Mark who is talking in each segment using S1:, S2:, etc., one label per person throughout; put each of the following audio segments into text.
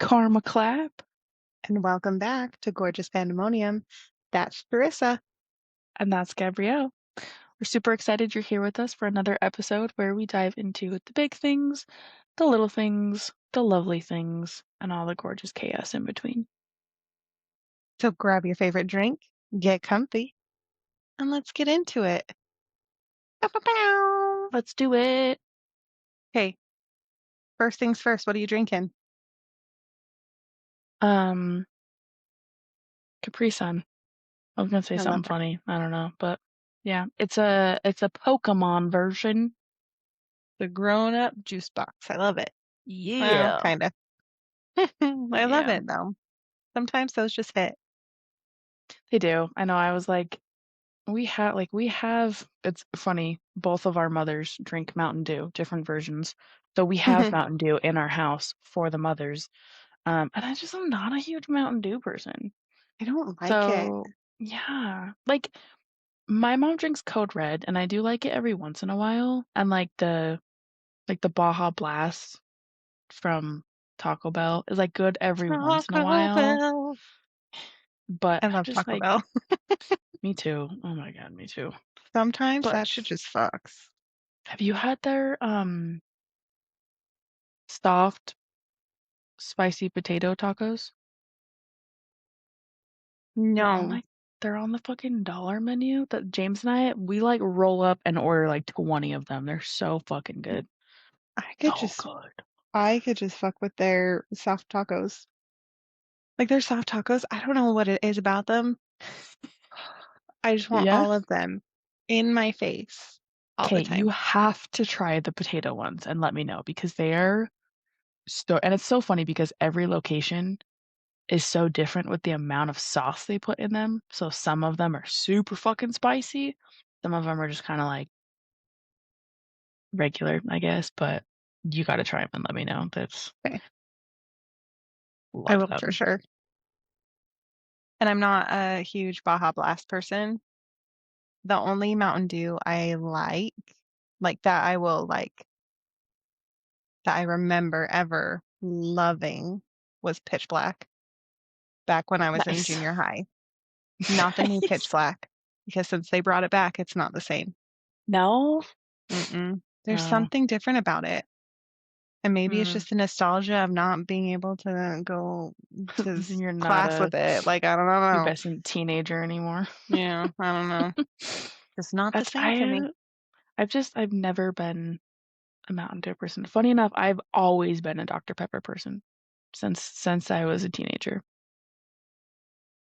S1: Karma clap.
S2: And welcome back to Gorgeous Pandemonium. That's Charyssa.
S1: And that's Gabrielle. We're super excited you're here with us for another episode where we dive into the big things, the little things, the lovely things, and all the gorgeous chaos in between.
S2: So grab your favorite drink, get comfy, and let's get into it. Bow, bow, bow.
S1: Let's do it.
S2: Okay, first things first, what are you drinking?
S1: Um, Capri Sun. I was gonna say
S2: I love
S1: something
S2: it.
S1: funny. I don't know, but yeah, it's a Pokemon version.
S2: The grown-up juice box. I love it. Well,
S1: Yeah.
S2: kind of. I love
S1: Yeah,
S2: it though. Sometimes those just hit.
S1: they do. I know. I was like, we have it's funny, both of our mothers drink Mountain Dew, different versions. So we have
S2: I
S1: Mountain Dew in our house for the mothers. And I just am not a huge Mountain Dew person.
S2: don't like it.
S1: So yeah. Like my mom drinks Code Red and I do like it every once in a while. And like the Baja Blast from Taco Bell is like good every once in a
S2: Taco
S1: while.
S2: Bell.
S1: But
S2: I
S1: I
S2: love
S1: just
S2: Taco
S1: like
S2: Bell.
S1: me too. Oh my God, me too.
S2: Sometimes
S1: But
S2: that shit just fucks.
S1: have you had their soft spicy potato tacos? They're on
S2: No,
S1: like they're on the fucking dollar menu that James and we like roll up and order like 20 of them. They're so fucking good.
S2: I could
S1: So
S2: just
S1: good.
S2: I could just fuck with their soft tacos. Like their soft tacos, I don't know what it is about them. I just want
S1: Yeah?
S2: all of them in my face all the
S1: Okay, you
S2: time.
S1: have to try the potato ones and let me know because they're so and it's so funny because every location is so different with the amount of sauce they put in them. So some of them are super fucking spicy. Some of them are just kind of like regular, I guess, but you got to try them and let me know. That's
S2: Okay, I
S1: love
S2: will for
S1: them.
S2: sure. And I'm not a huge Baja Blast person. The only Mountain Dew I like that I will like, that I remember ever loving was Pitch Black back when I was in
S1: Nice.
S2: junior high. Not the new Pitch
S1: Nice.
S2: Black, because since they brought it back, it's not the same.
S1: No?
S2: Mm-mm. There's
S1: Oh,
S2: something different about it. And maybe it's
S1: hmm.
S2: just the nostalgia of not being able to go to
S1: You're not
S2: class
S1: a
S2: with it. Like, I don't know.
S1: pubescent teenager anymore.
S2: Yeah, I don't know. It's not the
S1: That's
S2: same to me.
S1: I've never been a Mountain Dew person. Funny enough, I've always been a Dr. Pepper person since I was a teenager.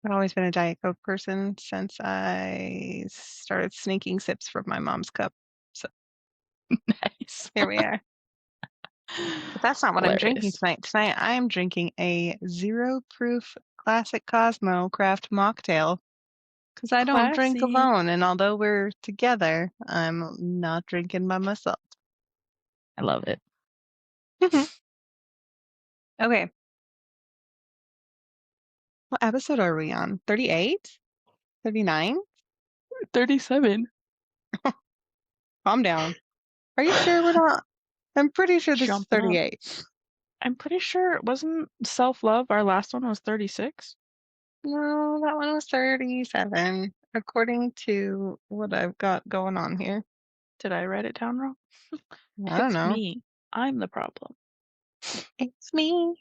S2: I've always been a Diet Coke person since I started sneaking sips from my mom's cup. So
S1: Nice.
S2: here we are. But that's not what I'm drinking
S1: Hilarious.
S2: tonight. Tonight I am drinking a zero proof classic Cosmo craft mocktail because I don't drink
S1: Classy.
S2: alone. And although we're together, I'm not drinking by myself.
S1: I love it.
S2: Okay. What episode are we on? 38? 39?
S1: 37.
S2: Calm down. Are you sure we're not? I'm pretty sure this is
S1: Jumping up.
S2: 38.
S1: I'm pretty sure it wasn't self-love. Our last one was 36.
S2: No, that one was 37, according to what I've got going on here.
S1: Did I write it down wrong?
S2: I don't
S1: It's
S2: know.
S1: me. I'm the problem.
S2: It's me.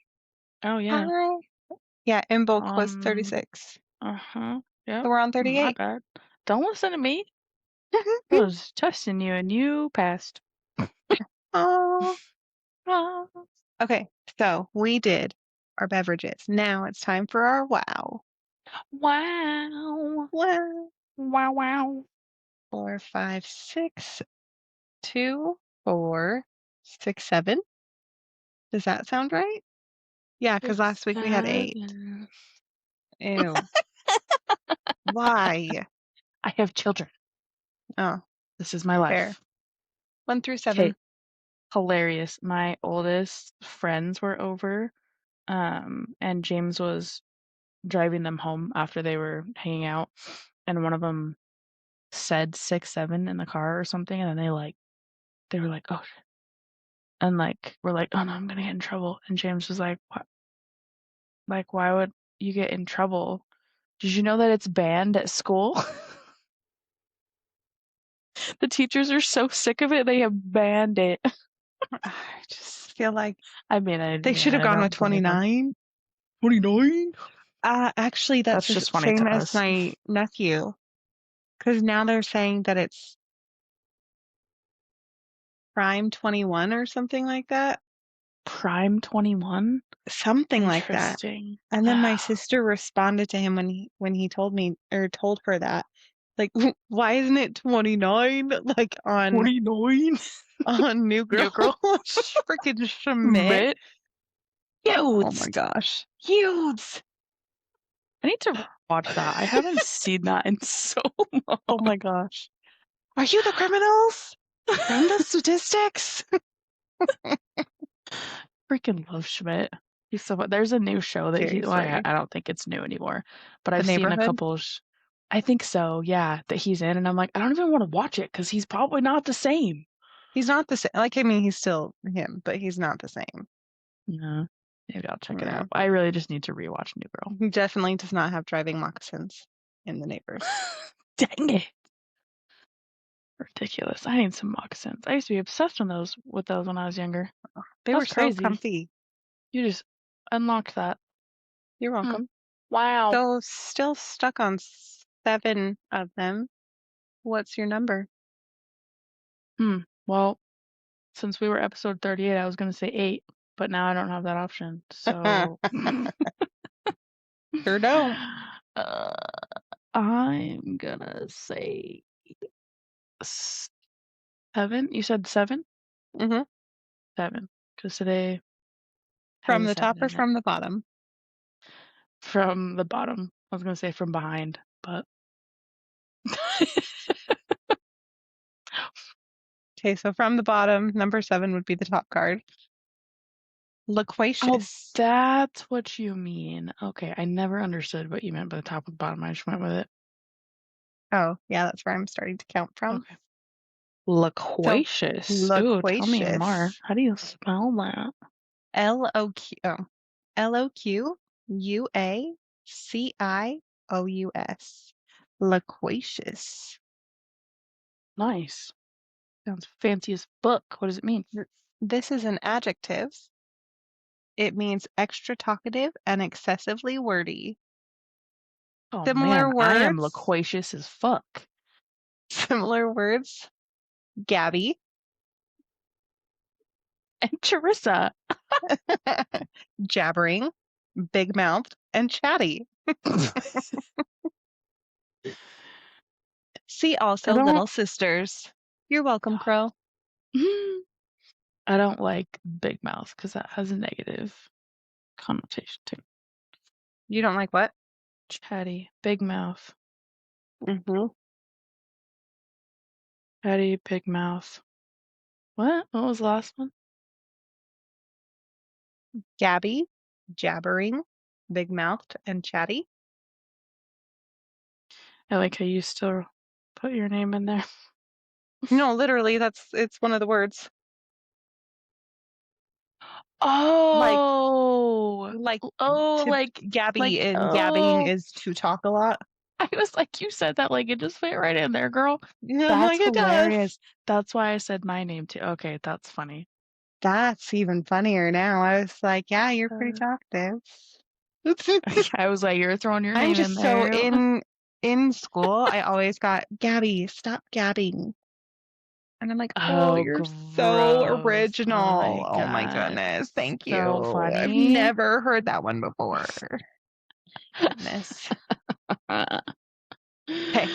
S1: Oh yeah.
S2: Hi. Yeah, in bulk was
S1: Um,
S2: 36.
S1: uh-huh.
S2: So
S1: Yep.
S2: we're on
S1: My
S2: 38.
S1: bad. Don't listen to me. I was testing you and you passed.
S2: Oh.
S1: Ah.
S2: Okay, so we did our beverages. Now it's time for our wow.
S1: Wow.
S2: Wow.
S1: Wow wow.
S2: 4, 5, 6, 2, 4, 6, 7. Does that sound right? Yeah, because
S1: Six,
S2: last week we had 8.
S1: 7.
S2: Ew. Why?
S1: I have children.
S2: Oh,
S1: This is my
S2: fair.
S1: life.
S2: 1 through
S1: Okay,
S2: 7.
S1: hilarious. My oldest friends were over, and James was driving them home after they were hanging out, and one of them said 6, 7 in the car or something, and then they were like, oh, shit. And like we're like, oh no, I'm gonna get in trouble. And James was like, what? Like, why would you get in trouble? Did you know that it's banned at school? The teachers are so sick of it, they have banned it.
S2: I just feel like
S1: I mean,
S2: they should have
S1: I
S2: gone with
S1: don't blame them.
S2: 29.
S1: 29?
S2: Actually, that's
S1: That's
S2: the
S1: just funny
S2: same
S1: to
S2: as
S1: us.
S2: my nephew. Because now they're saying that it's prime 21 or something like that.
S1: Prime 21?
S2: Something like that.
S1: Interesting.
S2: And then my sister responded to him when he told me or told her that. Like, why isn't it 29? Like
S1: 29?
S2: on New Girl
S1: New Girl?
S2: freaking Schmidt.
S1: Mitt?
S2: Oh my
S1: Yost.
S2: gosh. Huge.
S1: I need to watch that. I haven't seen that in so long.
S2: Oh my gosh. Are you the criminals from the statistics?
S1: Freaking love Schmidt. He's so fun. There's a new show that well,
S2: Seriously.
S1: I don't think it's new anymore, but
S2: The
S1: I've seen a
S2: neighborhood?
S1: couple. I think so, yeah, that he's in, and I'm like, I don't even want to watch it because he's probably not the same.
S2: He's not the same. Like, I mean, he's still him, but he's not the same.
S1: No, maybe I'll check it
S2: No.
S1: out. I really just need to rewatch New Girl.
S2: He definitely does not have driving moccasins in the neighbors.
S1: Dang it. Ridiculous. I need some moccasins. I used to be obsessed with those when I was younger.
S2: They were
S1: That's
S2: so
S1: crazy.
S2: comfy.
S1: You just unlocked that.
S2: You're welcome.
S1: Wow.
S2: So still stuck on 7 of them. What's your number?
S1: Well, since we were episode 38, I was going to say 8, but now I don't have that option. So
S2: Sure don't.
S1: uh, I'm going to say 7. You said 7?
S2: Mm-hmm.
S1: 7. Because today has
S2: From
S1: a
S2: the
S1: 7
S2: top or
S1: in it.
S2: from the bottom?
S1: From the bottom. I was going to say from behind, but.
S2: Okay, so from the bottom, number 7 would be the top card.
S1: Oh,
S2: Loquacious.
S1: that's what you mean. Okay, I never understood what you meant by the top and bottom. I just went with it.
S2: Oh, yeah, that's where I'm starting to count from.
S1: Okay.
S2: So
S1: Loquacious. Ooh, tell me more.
S2: loquacious.
S1: How do you spell that?
S2: L-O-Q. Oh, Loquacious. Loquacious.
S1: Nice. Sounds fancy as book. What does it mean?
S2: This is an adjective. It means extra talkative and excessively wordy.
S1: Oh
S2: Similar
S1: man, I am
S2: words.
S1: loquacious as fuck.
S2: Similar words. Gabby.
S1: And Charyssa.
S2: Jabbering. Big mouthed and chatty. See
S1: I
S2: also
S1: don't
S2: Little Sisters. You're welcome, Crow.
S1: I don't like big mouth because that has a negative connotation too.
S2: You don't like what?
S1: Chatty, big mouth.
S2: Mm-hmm.
S1: Chatty, big mouth. What? What was the last one?
S2: Gabby, jabbering, big mouthed, and chatty.
S1: I like how you still put your name in there.
S2: No, literally, it's one of the words. Like
S1: Oh,
S2: like
S1: oh,
S2: to Gabby and gabbing
S1: oh.
S2: is to talk a lot.
S1: I was like, you said that like it just fit right in there, girl.
S2: Yeah,
S1: That's
S2: like it does.
S1: hilarious. That's why I said my name too. Okay, that's funny.
S2: That's even funnier now. I was like, yeah, you're pretty
S1: Uh,
S2: talkative.
S1: I was like, you're throwing your
S2: I'm
S1: name in
S2: just so
S1: there.
S2: in school, I always got Gabby, stop gabbing. And I'm like, oh,
S1: Oh,
S2: you're so
S1: gross. Oh
S2: original.
S1: my
S2: Oh my
S1: God.
S2: goodness. Thank
S1: So
S2: you. I've
S1: funny.
S2: never heard that one before. Goodness. Okay.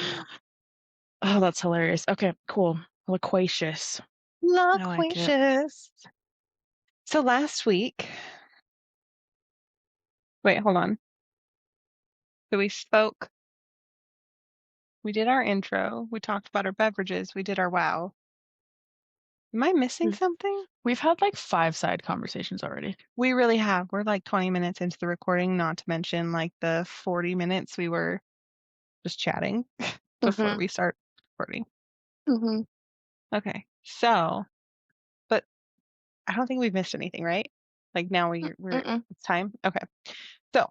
S1: Oh, that's hilarious. Okay, cool. Loquacious. I like it.
S2: Loquacious. So last week, wait, hold on. So we did our intro, we talked about our beverages, we did our wow. Am I missing
S1: We've
S2: something?
S1: we've had like 5 side conversations already.
S2: We really have. We're like 20 minutes into the recording, not to mention like the 40 minutes we were just chatting before
S1: Mm-hmm.
S2: we start recording.
S1: Mm-hmm.
S2: Okay. So, but I don't think we've missed anything, right? Like now we're
S1: Mm-mm.
S2: it's time. Okay. So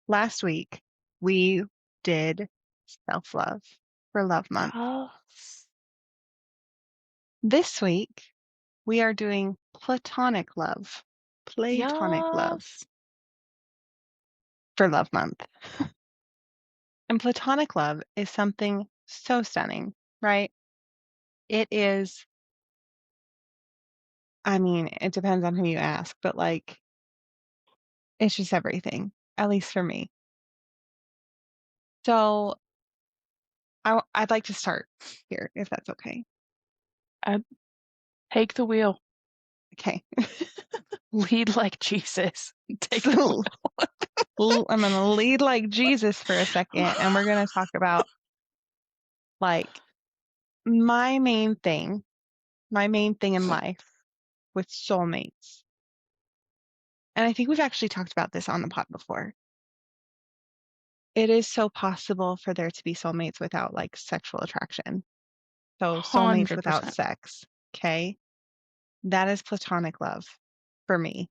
S2: last week we did self-love for Love Month.
S1: Yes.
S2: This week we are doing platonic love. Platonic love
S1: Yes.
S2: for Love Month. And platonic love is something so stunning, right? It is, I mean, it depends on who you ask, but like, it's just everything, at least for me. So I'd like to start here, if that's okay.
S1: I take the wheel.
S2: Okay.
S1: Lead like Jesus. Take the
S2: So I'm going to lead like Jesus for a second, and we're going to talk about like my main thing, my main thing in life with soulmates. And I think we've actually talked about this on the pod before. It is so possible for there to be soulmates without like sexual attraction. So soulmates without
S1: 100%.
S2: sex. Okay. That is platonic love for me.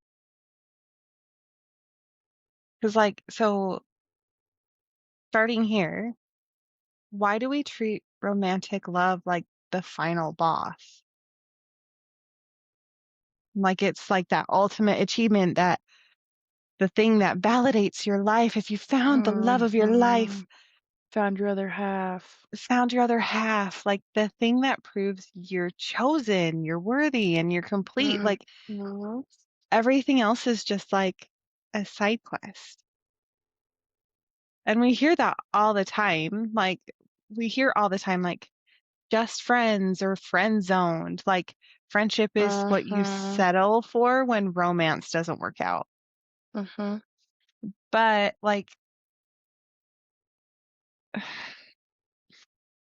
S2: Because like, so starting here, why do we treat romantic love like the final boss? Like it's like that ultimate achievement, that the thing that validates your life. If you found the love of your
S1: Hmm.
S2: life,
S1: Found your other half.
S2: found your other half, like the thing that proves you're chosen, you're worthy, and you're complete.
S1: Mm-hmm.
S2: Like everything else is just like a side quest. And we hear that all the time. Like we hear all the time, like just friends or friend zoned. Like friendship is what you
S1: Mm-hmm.
S2: settle for when romance doesn't work out.
S1: Mm-hmm.
S2: But like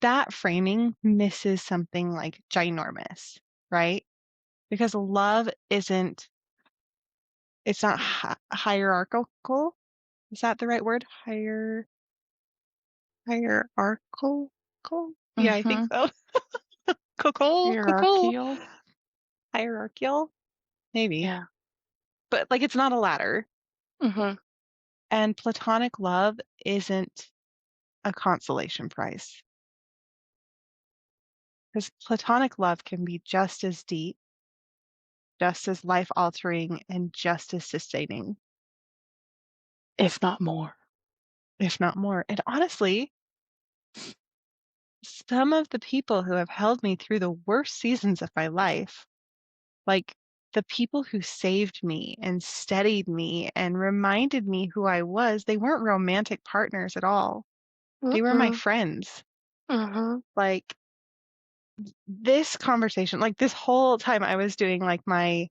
S2: that framing misses something like ginormous, right? Because love isn't, it's not hierarchical. Is that the right word? Hierarchical? Yeah, I think
S1: Mm-hmm.
S2: so. Cool.
S1: Hierarchical.
S2: Hierarchical? Maybe.
S1: Yeah.
S2: But like it's not a ladder.
S1: Mm-hmm.
S2: And platonic love isn't a consolation prize. Because platonic love can be just as deep, just as life altering, and just as sustaining,
S1: If not more.
S2: if not more. And honestly, some of the people who have held me through the worst seasons of my life, like the people who saved me and steadied me and reminded me who I was, they weren't romantic partners at all. They were my
S1: Mm-mm.
S2: friends.
S1: Mm-hmm.
S2: Like this conversation, like this whole time I was doing like my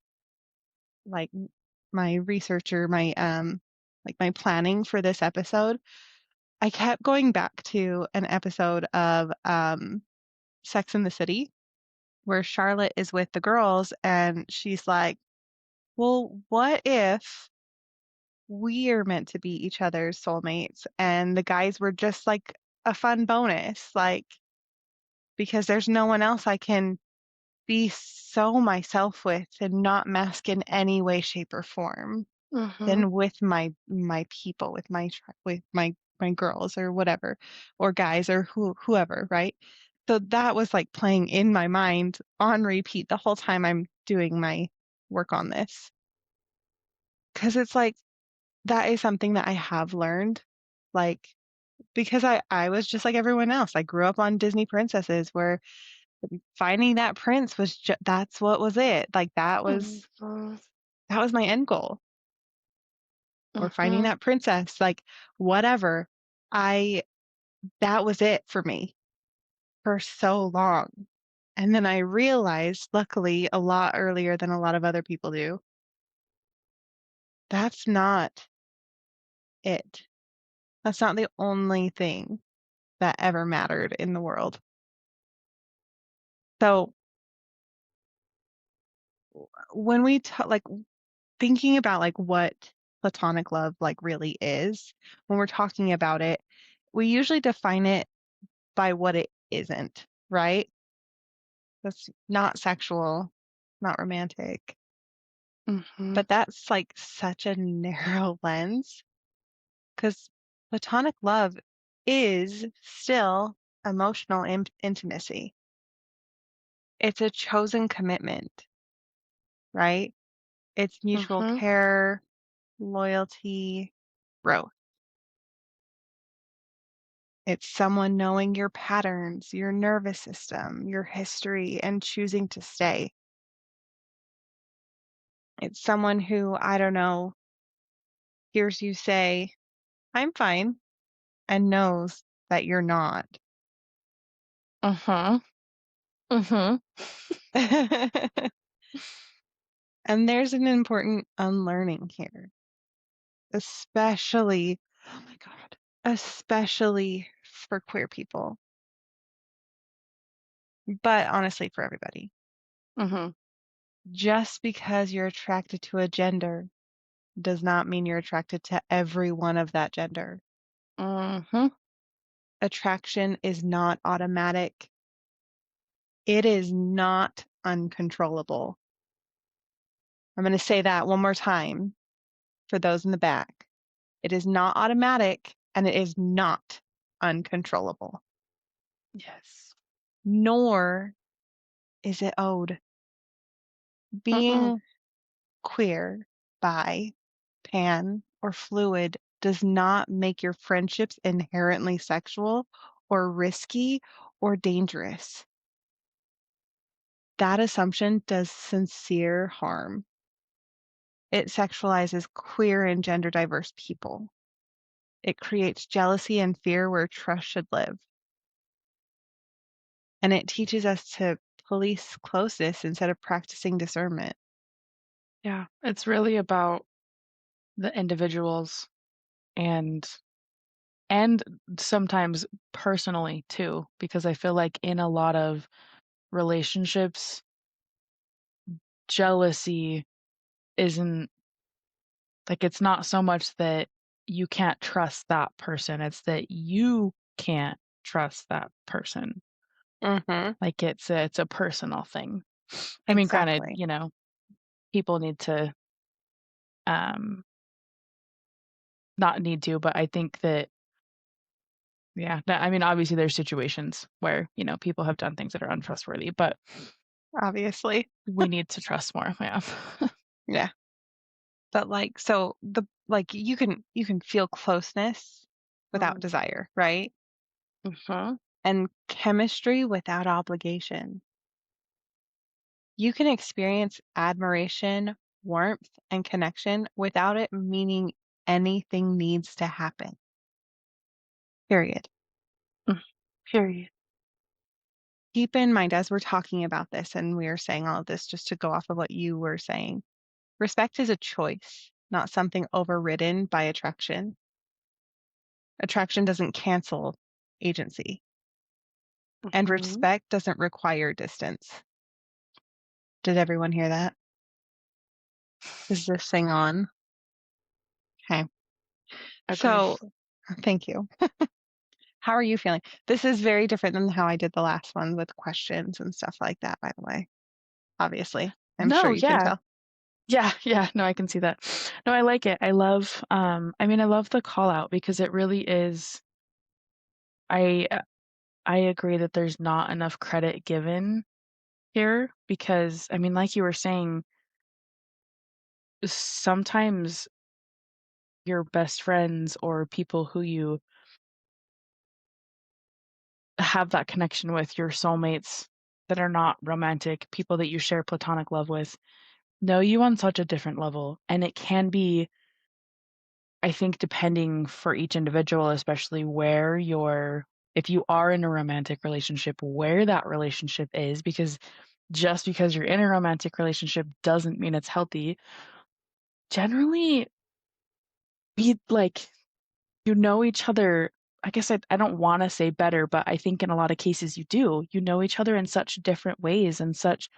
S2: research or my like my planning for this episode, I kept going back to an episode of Sex and the City where Charlotte is with the girls and she's like, well, what if we are meant to be each other's soulmates and the guys were just like a fun bonus, like because there's no one else I can be so myself with and not mask in any way, shape, or form
S1: Mm-hmm.
S2: than with my people, with my girls or whatever, or guys or whoever, right? So that was like playing in my mind on repeat the whole time I'm doing my work on this. Because it's like that is something that I have learned, like because I was just like everyone else. I grew up on Disney princesses where finding that prince was that's what was it. Like
S1: Mm-hmm.
S2: that was my end goal. Or finding
S1: Mm-hmm.
S2: that princess, like whatever. I that was it for me for so long. And then I realized, luckily, a lot earlier than a lot of other people do, that's not it. That's not the only thing that ever mattered in the world. So when we talk, like thinking about like what platonic love like really is, when we're talking about it, we usually define it by what it isn't, right? That's not sexual, not romantic.
S1: Mhm.
S2: But that's like such a narrow lens because platonic love is still emotional intimacy. It's a chosen commitment, right? It's mutual
S1: Mhm.
S2: care, loyalty, growth. It's someone knowing your patterns, your nervous system, your history, and choosing to stay. It's someone who, I don't know, hears you say, I'm fine, and knows that you're not.
S1: Mhm. Mhm.
S2: And there's an important unlearning here, especially, oh my God, especially for queer people, but honestly for everybody.
S1: Mhm.
S2: Just because you're attracted to a gender does not mean you're attracted to every one of that gender.
S1: Mhm.
S2: Attraction is not automatic. It is not uncontrollable. I'm going to say that one more time for those in the back. It is not automatic and it is not uncontrollable,
S1: Yes.
S2: nor is it owed.
S1: Mm-mm.
S2: Being queer, bi, pan, or fluid does not make your friendships inherently sexual or risky or dangerous. That assumption does sincere harm. It sexualizes queer and gender diverse people. It creates jealousy and fear where trust should live. And it teaches us to police closeness instead of practicing discernment.
S1: Yeah. It's really about the individuals and and sometimes personally too, because I feel like in a lot of relationships, jealousy isn't like it's not so much that you can't trust that person, it's that you can't trust that person.
S2: Mm-hmm.
S1: Like it's a personal thing. I mean, granted,
S2: Exactly.
S1: people need to um not need to, but I think that yeah, I mean, obviously there's situations where, people have done things that are untrustworthy, but
S2: Obviously.
S1: we need to trust more. Yeah.
S2: Yeah. But like so the like you can feel closeness without
S1: Mm.
S2: desire, right?
S1: Mhm.
S2: And chemistry without obligation. You can experience admiration, warmth, and connection without it meaning anything needs to happen. Period.
S1: Mm. Period.
S2: Keep in mind as we're talking about this and we are saying all of this just to go off of what you were saying, respect is a choice, not something overridden by attraction. Attraction doesn't cancel agency, and
S1: Mhm.
S2: respect doesn't require distance. Did everyone hear that? Is this thing on? Okay.
S1: Agree.
S2: So, thank you. How are you feeling? This is very different than how I did the last one with questions and stuff like that, by the way. Obviously, I'm sure
S1: No,
S2: you can
S1: yeah.
S2: tell.
S1: Yeah, yeah. No, I can see that. No, I like it. I mean, I love the call out because it really is I I agree that there's not enough credit given here because I mean, like you were saying, sometimes your best friends or people who you have that connection with, your soulmates that are not romantic, people that you share platonic love with, know you on such a different level. And it can be, I think, depending for each individual, especially if you are in a romantic relationship, where that relationship is, because just because you're in a romantic relationship doesn't mean it's healthy. Generally, be like, you know each other. I guess I don't want to say better, but I think in a lot of cases you do. You know each other in such different ways and such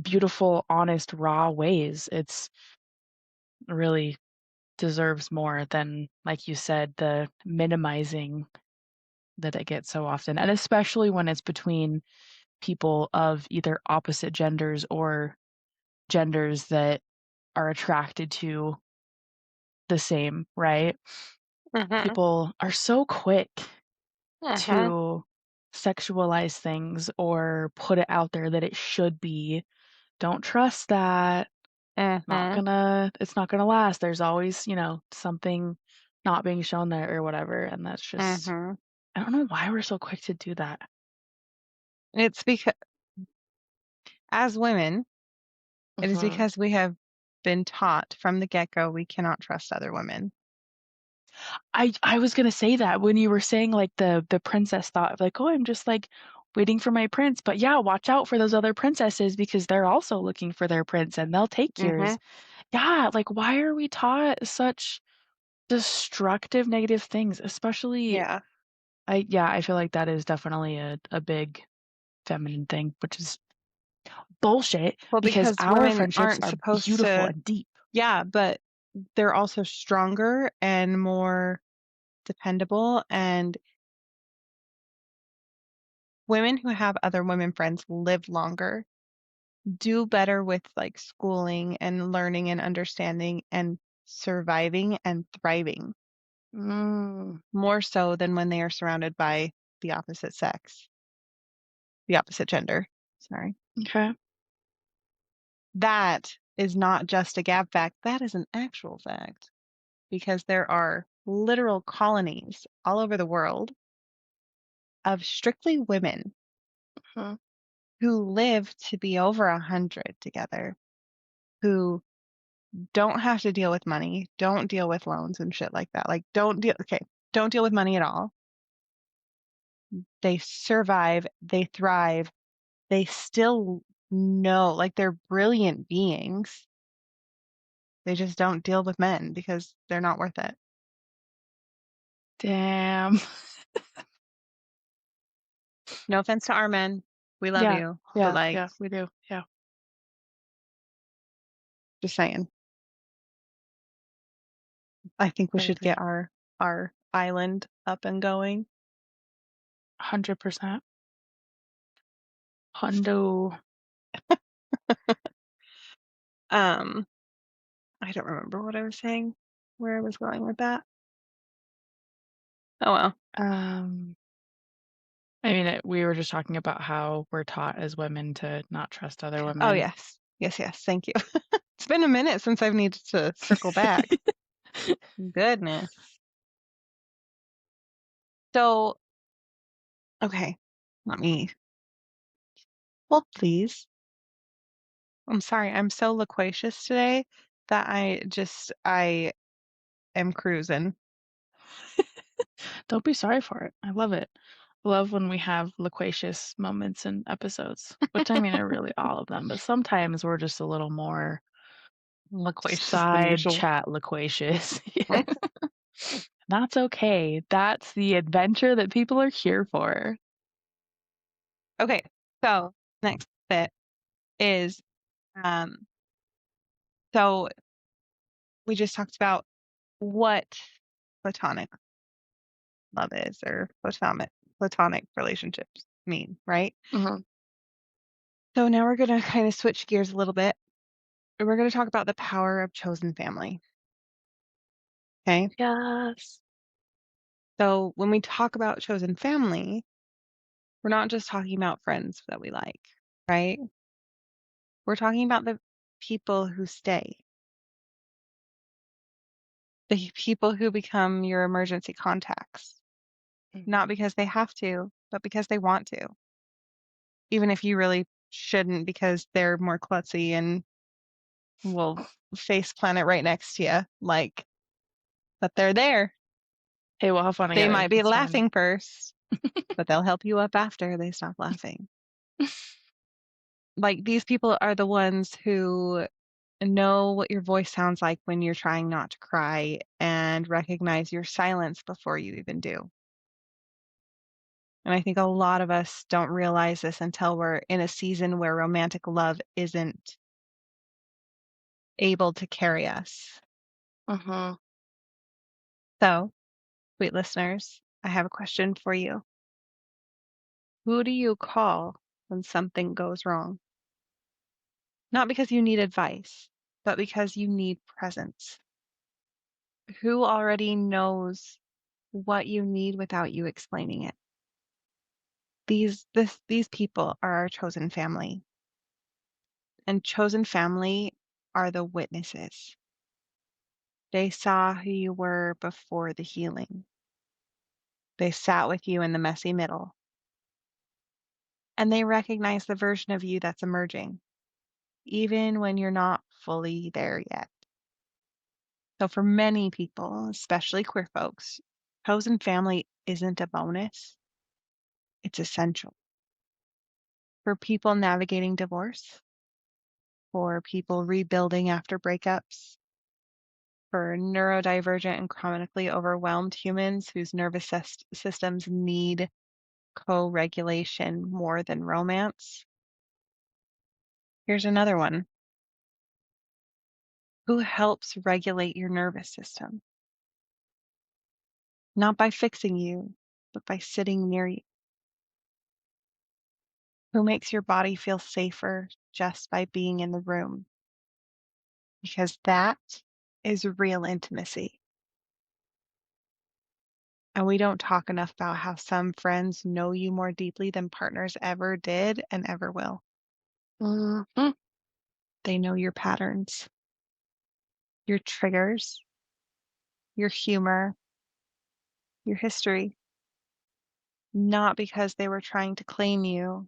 S1: beautiful, honest, raw ways. It's really deserves more than, like you said, the minimizing that it gets so often. And especially when it's between people of either opposite genders or genders that are attracted to the same, right?
S2: Mhm.
S1: People are so quick
S2: Mhm.
S1: to sexualize things or put it out there that it should be. Don't trust that.
S2: Mhm.
S1: It's not gonna last. There's always, something not being shown there or whatever. And that's just,
S2: Mhm.
S1: I don't know why we're so quick to do that.
S2: It's because as women, it is
S1: Mhm.
S2: because we have been taught from the get-go we cannot trust other women.
S1: I was gonna say that when you were saying like the princess thought of like, oh, I'm just like waiting for my prince. But yeah, watch out for those other princesses because they're also looking for their prince and they'll take yours.
S2: Mhm.
S1: Yeah, like why are we taught such destructive negative things? Especially
S2: Yeah.
S1: I feel like that is definitely a big feminine thing, which is bullshit
S2: Well,
S1: because
S2: because
S1: our
S2: women
S1: friendships
S2: aren't
S1: are
S2: supposed
S1: beautiful
S2: to.
S1: and deep.
S2: Yeah, but they're also stronger and more dependable, and women who have other women friends live longer, do better with like schooling and learning and understanding and surviving and thriving
S1: Mm,
S2: more so than when they are surrounded by the opposite sex, the opposite gender. Sorry.
S1: okay.
S2: That is not just a Gab fact, that is an actual fact because there are literal colonies all over the world of strictly women
S1: Mhm.
S2: who live to be over 100 together, who don't have to deal with money, don't deal with loans and shit like that. Like, don't deal with money at all. They survive, they thrive, they still know, like, they're brilliant beings. They just don't deal with men because they're not worth it.
S1: Damn.
S2: No offense to our men. We love
S1: Yeah,
S2: you. But,
S1: yeah,
S2: like,
S1: yeah, we do. Yeah,
S2: just saying. I think we
S1: I
S2: should
S1: agree.
S2: get our island up and going.
S1: 100%. Hundo.
S2: Um, I don't remember what I was saying, where I was going with that. Oh well.
S1: Um, I mean, we were just talking about how we're taught as women to not trust other
S2: Oh
S1: women.
S2: yes. Yes, yes. Thank you. It's been a minute since I've needed to circle back. Goodness. So, okay. Let me. Well, please. I'm sorry. I'm so loquacious today that I am cruising.
S1: Don't be sorry for it. I love it. I love when we have loquacious moments in episodes, which I mean are really all of them, but sometimes we're just a little more
S2: Loquacious than
S1: side
S2: usual.
S1: chat loquacious. Yeah. That's okay. That's the adventure that people are here for.
S2: Okay. So, next bit is um so we just talked about what platonic love is or platonic relationships mean, right?
S1: Mhm.
S2: So now we're going to kind of switch gears a little bit. And we're going to talk about the power of chosen family. Okay.
S1: Yes.
S2: So when we talk about chosen family, we're not just talking about friends that we like, right? We're talking about the people who stay, the people who become your emergency contacts, not
S1: Mhm.
S2: because they have to, but because they want to, even if you really shouldn't because they're more klutzy and will face planet right next to you. Like, but they're there.
S1: Hey, we'll have fun
S2: They
S1: together.
S2: might be
S1: It's fine.
S2: laughing first, but they'll help you up after they stop laughing. Like these people are the ones who know what your voice sounds like when you're trying not to cry and recognize your silence before you even do. And I think a lot of us don't realize this until we're in a season where romantic love isn't able to carry us.
S1: Mhm.
S2: So, sweet listeners, I have a question for you. Who do you call when something goes wrong? Not because you need advice, but because you need presence. Who already knows what you need without you explaining it? These people are our chosen family, and chosen family are the witnesses. They saw who you were before the healing. They sat with you in the messy middle, and they recognize the version of you that's emerging, even when you're not fully there yet. So for many people, especially queer folks, chosen family isn't a bonus, it's essential. For people navigating divorce, for people rebuilding after breakups, for neurodivergent and chronically overwhelmed humans whose nervous systems need co-regulation more than romance. Here's another one. Who helps regulate your nervous system? Not by fixing you, but by sitting near you. Who makes your body feel safer just by being in the room? Because that is real intimacy. And we don't talk enough about how some friends know you more deeply than partners ever did and ever will.
S1: Mhm.
S2: They know your patterns, your triggers, your humor, your history, not because they were trying to claim you,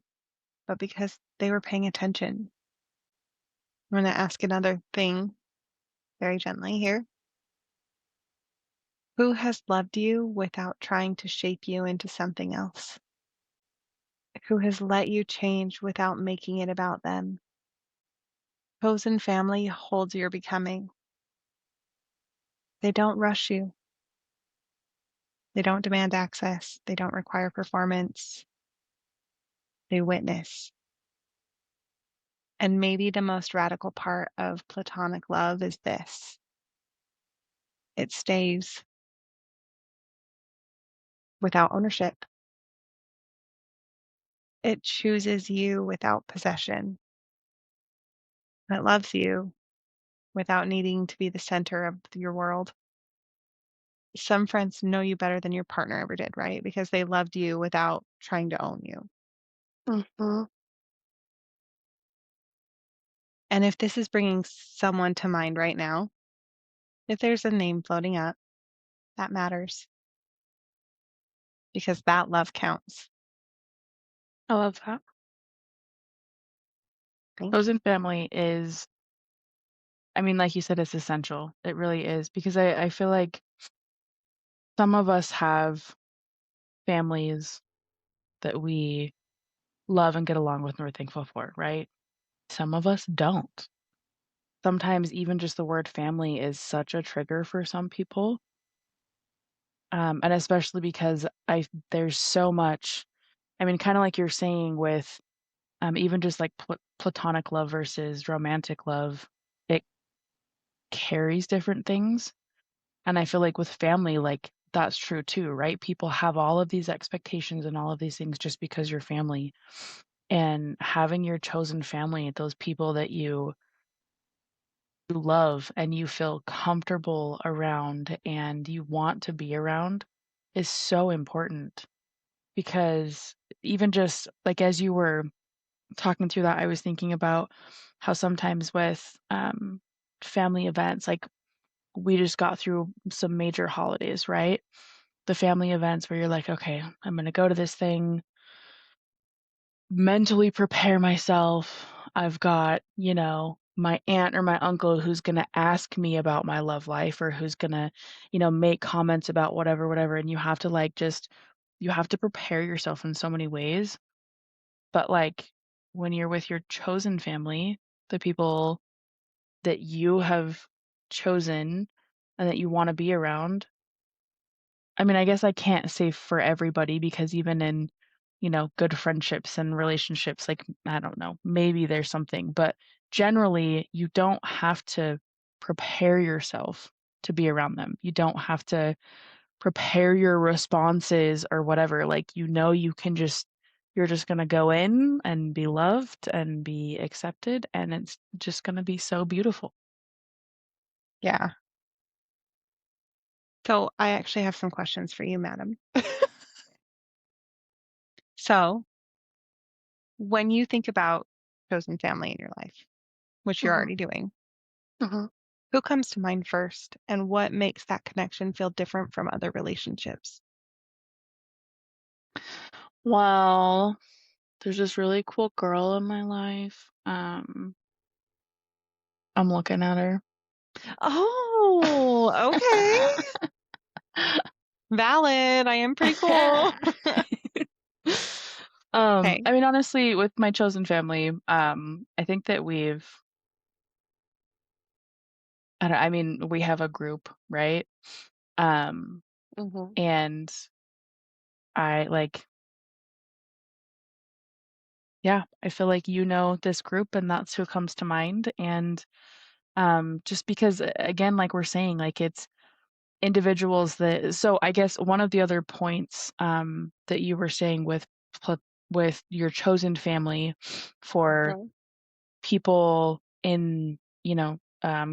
S2: but because they were paying attention. I'm going to ask another thing very gently here. Who has loved you without trying to shape you into something else? Who has let you change without making it about them? Chosen family holds your becoming. They don't rush you. They don't demand access. They don't require performance. They witness. And maybe the most radical part of Platonic love is this: it stays without ownership. It chooses you without possession. It loves you without needing to be the center of your world. Some friends know you better than your partner ever did, right? Because they loved you without trying to own you.
S1: Mhm.
S2: And if this is bringing someone to mind right now, if there's a name floating up, that matters because that love counts.
S1: I love that.
S2: Thank you.
S1: Chosen family is, I mean, like you said, it's essential. It really is because I feel like some of us have families that we love and get along with and we're thankful for, right? Some of us don't. Sometimes even just the word family is such a trigger for some people. And especially because there's so much, I mean, kind of like you're saying with even just like platonic love versus romantic love, it carries different things. And I feel like with family, like that's true too, right? People have all of these expectations and all of these things just because you're family. And having your chosen family, those people that you love and you feel comfortable around and you want to be around is so important because even just like as you were talking through that, I was thinking about how sometimes with family events, like we just got through some major holidays, right? The family events where you're like, okay, I'm going to go to this thing, mentally prepare myself. I've got, my aunt or my uncle who's going to ask me about my love life or who's going to, make comments about whatever, whatever. And you have to you have to prepare yourself in so many ways. But like when you're with your chosen family, the people that you have chosen and that you want to be around, I mean, I guess I can't say for everybody because even in, good friendships and relationships, like, I don't know, maybe there's something, but generally, you don't have to prepare yourself to be around them. You don't have to prepare your responses or whatever. Like, you're just going to go in and be loved and be accepted, and it's just going to be so beautiful.
S2: Yeah. So I actually have some questions for you, madam. So when you think about chosen family in your life, which you're
S1: Hmm.
S2: already doing,
S1: Hmm.
S2: who comes to mind first, and what makes that connection feel different from other relationships?
S1: Well, there's this really cool girl in my life. I'm looking at her.
S2: Oh, okay. Valid. I am pretty cool. Okay.
S1: I mean, honestly, with my chosen family, I think that I mean, we have a group, right? Um,
S2: Hmm.
S1: and I like, yeah, I feel like you know this group and that's who comes to mind. And just because, again, like we're saying, like it's individuals that, so I guess one of the other points that you were saying pl- with your chosen family for
S2: Hmm.
S1: people in,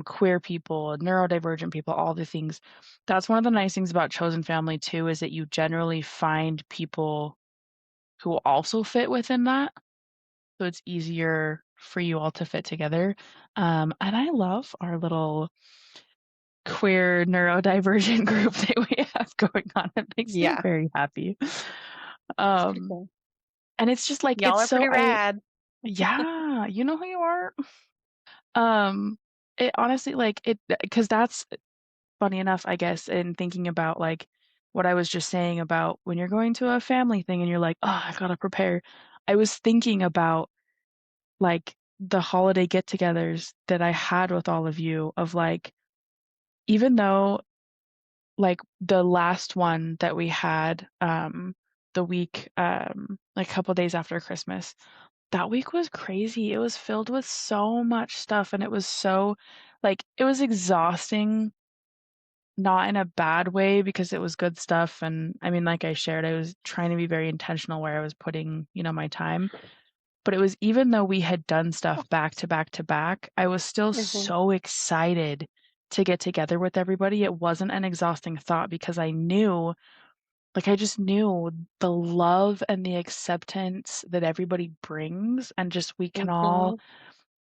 S1: queer people, neurodivergent people, all the things. That's one of the nice things about chosen family too, is that you generally find people who also fit within that. So it's easier for you all to fit together. And I love our little queer neurodivergent group that we have going on. It makes me
S2: Yeah,
S1: very happy.
S2: it's pretty
S1: Um,
S2: cool.
S1: and it's just like
S2: Y'all are pretty rad.
S1: yeah, you know who you are. Um, it honestly, like, because that's funny enough, I guess, in thinking about, like, what I was just saying about when you're going to a family thing and you're like, "Oh, I gotta prepare." I was thinking about, like, the holiday get-togethers that I had with all of you of, like, even though, like, the last one that we had, the week, like, a couple days after Christmas, that week was crazy. It was filled with so much stuff, and it was so like, it was exhausting, not in a bad way because it was good stuff, and, I mean, like I shared, I was trying to be very intentional where I was putting, my time, but it was even though we had done stuff back to back to back, I was still
S2: Hmm.
S1: so excited to get together with everybody. It wasn't an exhausting thought because I knew I just knew the love and the acceptance that everybody brings, and just we can all
S2: Hmm.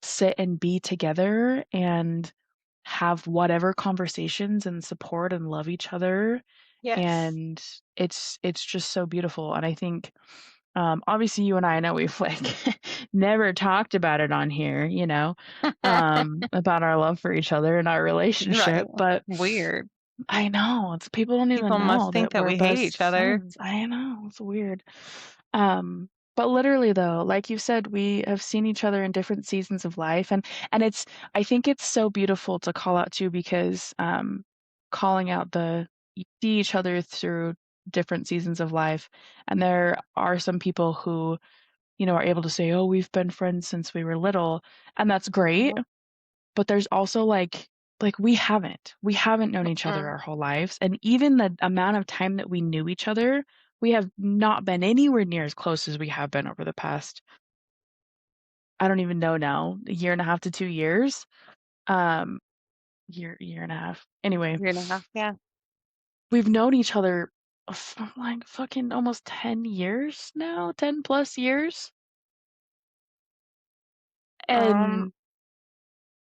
S1: sit and be together and have whatever conversations and support and love each other.
S2: Yes.
S1: And it's just so beautiful. And I think obviously you and I know we've like never talked about it on here, about our love for each other and our
S2: Right.
S1: relationship, but
S2: Weird.
S1: I know, it's people don't even
S2: People
S1: know
S2: must think
S1: that
S2: that
S1: we're
S2: we hate each
S1: best
S2: other.
S1: friends. I know, it's weird. But literally though, like you said, we have seen each other in different seasons of life, and I think it's so beautiful to call out too, because calling out you see each other through different seasons of life, and there are some people who, are able to say, "Oh, we've been friends since we were little," and that's great.
S2: Hmm.
S1: But there's also like we haven't known each other
S2: Mm.
S1: our whole lives, and even the amount of time that we knew each other, we have not been anywhere near as close as we have been over the past, I don't even know now, a year and a half to 2 years. Um, year and a half. Anyway,
S2: Year and a half. Yeah.
S1: we've known each other like fucking almost 10 years now, 10 plus years.
S2: Um,
S1: And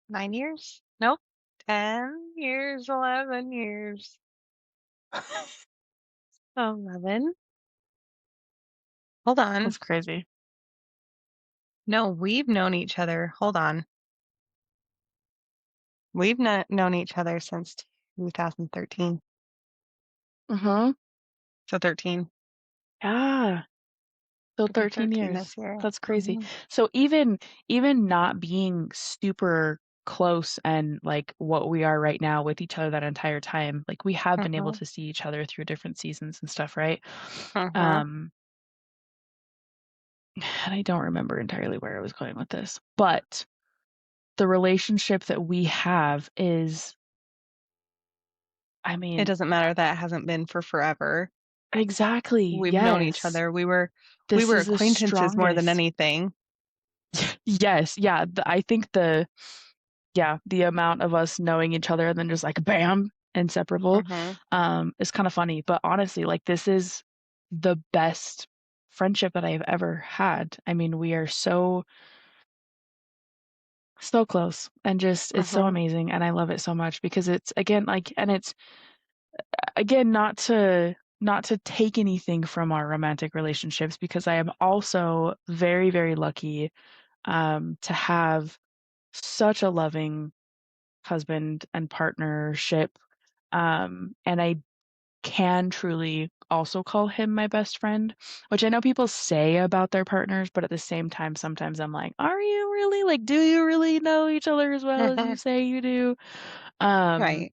S2: 9 years? Nope. 10 years, 11 years. 11. Hold on.
S1: that's crazy.
S2: No, we've known each other. Hold on. We've known each other since 2013.
S1: Uh-huh.
S2: So 13.
S1: Yeah. So
S2: It'll be
S1: 13
S2: 13
S1: years.
S2: this year.
S1: That's crazy.
S2: Hmm.
S1: So even not being super close and like what we are right now with each other that entire time, like we have been able
S2: Hmm.
S1: to see each other through different seasons and stuff, right?
S2: Hmm.
S1: Um, and I don't remember entirely where I was going with this, but the relationship that we have is, I
S2: It
S1: mean,
S2: doesn't matter that it hasn't been for forever.
S1: exactly.
S2: We've known each
S1: Yes.
S2: other. We
S1: This
S2: were
S1: is the
S2: acquaintances more than
S1: strongest.
S2: anything.
S1: Yes. Yeah. I think yeah, the amount of us knowing each other and then just like bam, inseparable,
S2: Mhm.
S1: is kind of funny. But honestly, like this is the best friendship that I've ever had. I mean, we are so close and just it's so
S2: Mhm.
S1: amazing and I love it so much because it's again like and it's again not to take anything from our romantic relationships because I am also very, very lucky to have such a loving husband and partnership. And I can truly also call him my best friend, which I know people say about their partners, but at the same time, sometimes I'm like, are you really? Like, do you really know each other as well as you say you do? Um,
S2: Right.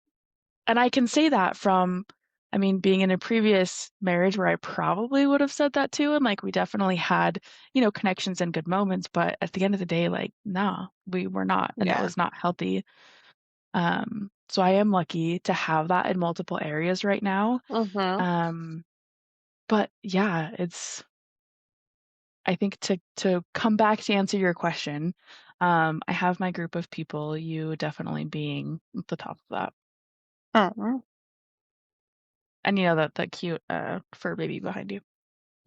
S1: and I can say that from, I mean, being in a previous marriage where I probably would have said that too. And like, we definitely had, connections and good moments, but at the end of the day, like, no, we were not, and it
S2: Yeah.
S1: was not healthy. So I am lucky to have that in multiple areas right now.
S2: Mhm.
S1: Um, but yeah, I think to come back to answer your question, I have my group of people, you definitely being at the top of that.
S2: Oh.
S1: And that cute fur baby behind you.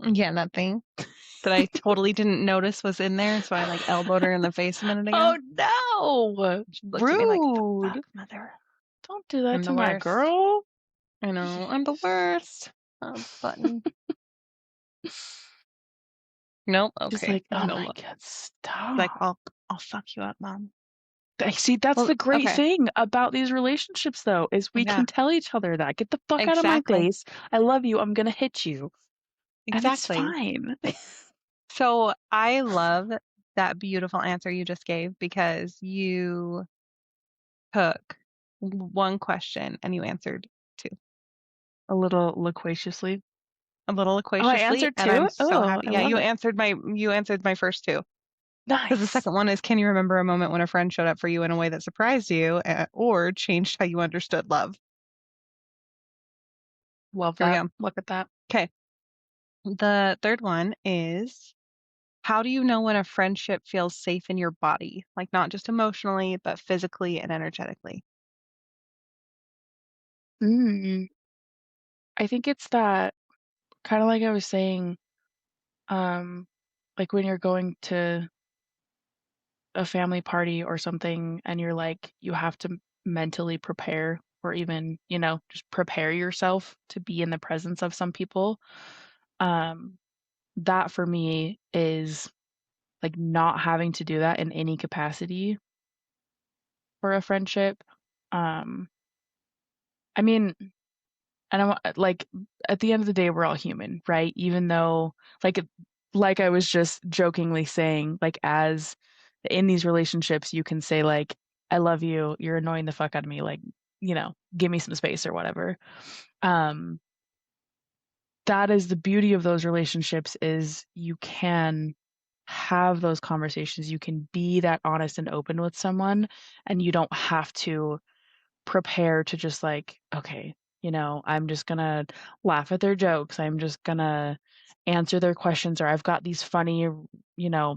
S2: Yeah, that thing that I totally didn't notice was in there, so I like elbowed her in the face a minute ago.
S1: Oh no!
S2: She looked at me like, "The fuck,
S1: Rude.
S2: mother?
S1: Don't do that
S2: I'm
S1: to
S2: the
S1: my
S2: worst.
S1: girl.
S2: I know, I'm the worst." Button. Nope.
S1: She's
S2: Okay.
S1: like, oh
S2: No.
S1: my
S2: Look.
S1: God,
S2: Like,
S1: stop.
S2: I'll fuck you up, mom.
S1: I see that's
S2: Well,
S1: the great
S2: okay.
S1: thing about these relationships though, is we
S2: Yeah.
S1: can tell each other that. Get the fuck out of my
S2: Exactly.
S1: face. I love you. I'm gonna hit you. And it's
S2: Exactly.
S1: fine.
S2: So I love that beautiful answer you just gave because you took one question and you answered two.
S1: A little loquaciously.
S2: A little
S1: Oh, I
S2: loquaciously,
S1: answered
S2: and I'm
S1: two?
S2: so
S1: Oh,
S2: happy.
S1: I
S2: Yeah,
S1: love it.
S2: you answered my first two. Because the
S1: Nice.
S2: second one is, can you remember a moment when a friend showed up for you in a way that surprised you or changed how you understood love?
S1: Love
S2: Here we
S1: that.
S2: go.
S1: Look at that.
S2: Okay. The third one is, how do you know when a friendship feels safe in your body? Like not just emotionally, but physically and energetically.
S1: Mm. I think it's that kind of like I was saying, um, like when you're going to a family party or something and you're like, you have to mentally prepare or even, just prepare yourself to be in the presence of some people. Um, that for me is like not having to do that in any capacity for a friendship. Um, I mean, and I'm like at the end of the day, we're all human, right? Even though like I was just jokingly saying, like as in these relationships, you can say like, I love you, you're annoying the fuck out of me, like, give me some space or whatever. Um, that is the beauty of those relationships is you can have those conversations. You can be that honest and open with someone and you don't have to prepare to just like, okay, I'm just gonna laugh at their jokes. I'm just gonna answer their questions, or I've got these funny,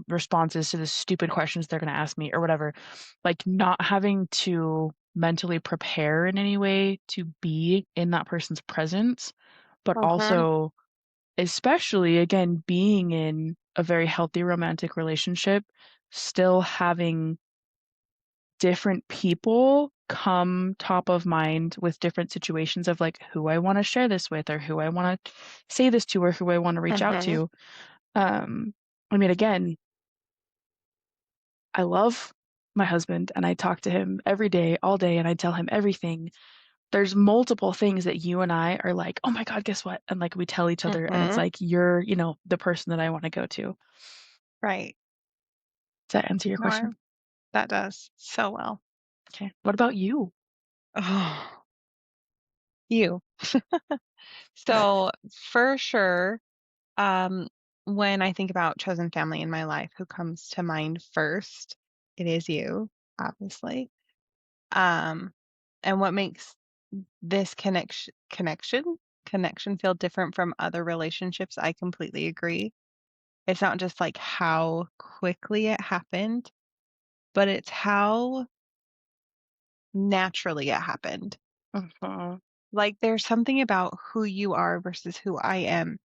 S1: responses to the stupid questions they're gonna ask me, or whatever. Like not having to mentally prepare in any way to be in that person's presence, but
S2: Mm-hmm.
S1: also, especially again, being in a very healthy romantic relationship, still having different people come top of mind with different situations of like who I want to share this with or who I want to say this to or who I want to reach out
S2: Mm-hmm.
S1: to. I mean, again, I love my husband and I talk to him every day, all day, and I tell him everything. There's multiple things that you and I are like, oh my God, guess what? And like we tell each other, and it's
S2: Mm-hmm.
S1: like, you're, the person that I want to go to.
S2: Right.
S1: Does that answer your
S2: No,
S1: question?
S2: that does so well.
S1: Okay. What about you?
S2: Oh, you. So for sure, um, when I think about chosen family in my life, who comes to mind first? It is you, obviously. Um, and what makes this connection feel different from other relationships? I completely agree. It's not just like how quickly it happened, but it's how naturally it happened.
S1: Mhm.
S2: Like there's something about who you are versus who I am.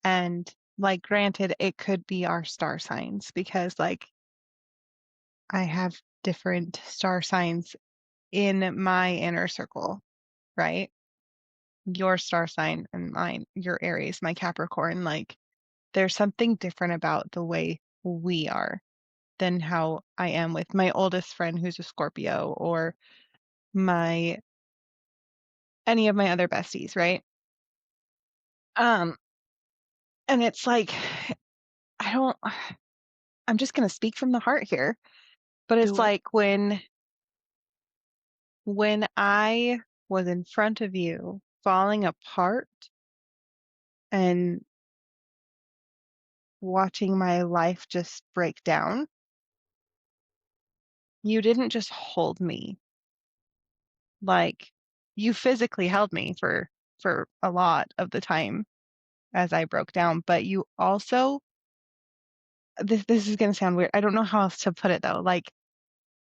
S2: And like granted, it could be our star signs because like I have different star signs in my inner circle, right? Your star sign and mine, your Aries, my Capricorn, like there's something different about the way we are than how I am with my oldest friend who's a Scorpio or my any of my other besties, right? Um, and it's like I don't I'm just gonna speak from the heart here, but it's
S1: Do it.
S2: like when I was in front of you falling apart and watching my life just break down, you didn't just hold me. Like you physically held me for a lot of the time as I broke down, but you also this is going to sound weird. I don't know how else to put it though. Like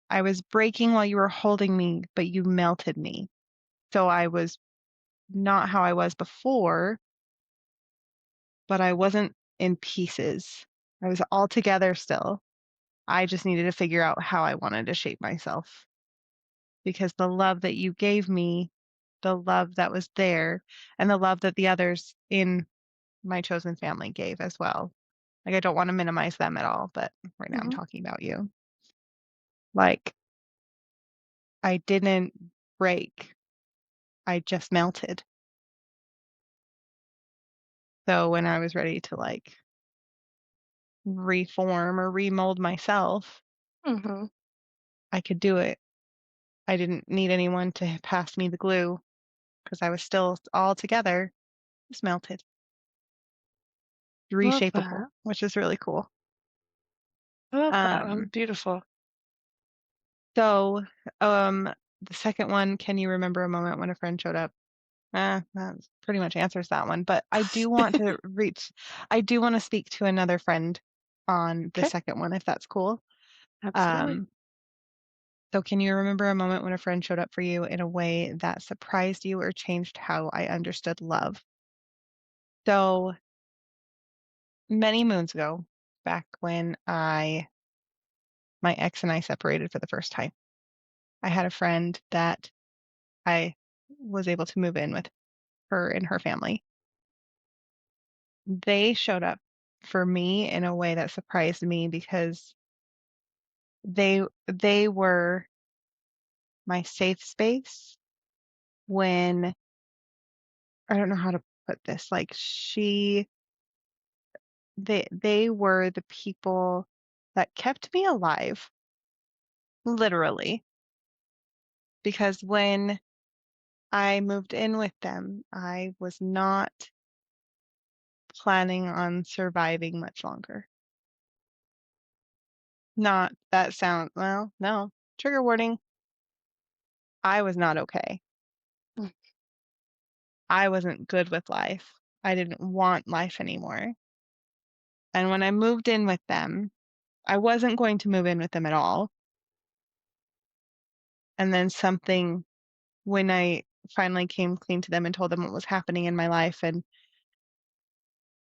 S2: I was breaking while you were holding me, but you melted me. So I was not how I was before, but I wasn't in pieces. I was all together still. I just needed to figure out how I wanted to shape myself because the love that you gave me, the love that was there, and the love that the others in my chosen family gave as well. Like, I don't want to minimize them at all, but right now I'm
S1: Mhm.
S2: talking about you. Like, I didn't break, I just melted. So when I was ready to like reform or remold myself,
S1: Mhm.
S2: I could do it. I didn't need anyone to pass me the glue because I was still all together, just melted,
S1: Love
S2: reshapeable,
S1: that.
S2: which is really cool.
S1: I love that. That was
S2: Um,
S1: beautiful.
S2: so, the second one, can you remember a moment when a friend showed up? That pretty much answers that one. But I do want to speak to another friend on the
S1: Okay.
S2: second one, if that's cool.
S1: Absolutely.
S2: Um, so can you remember a moment when a friend showed up for you in a way that surprised you or changed how I understood love? So many moons ago, back when my ex and I separated for the first time, I had a friend that I was able to move in with her and her family. They showed up for me in a way that surprised me because they were my safe space when I don't know how to put this. Like they were the people that kept me alive, literally, because when I moved in with them, I was not planning on surviving much longer. Not that sound, well, no, trigger warning. I was not okay.
S1: Mm.
S2: I wasn't good with life. I didn't want life anymore. And when I moved in with them, I wasn't going to move in with them at all. And then when I finally came clean to them and told them what was happening in my life, and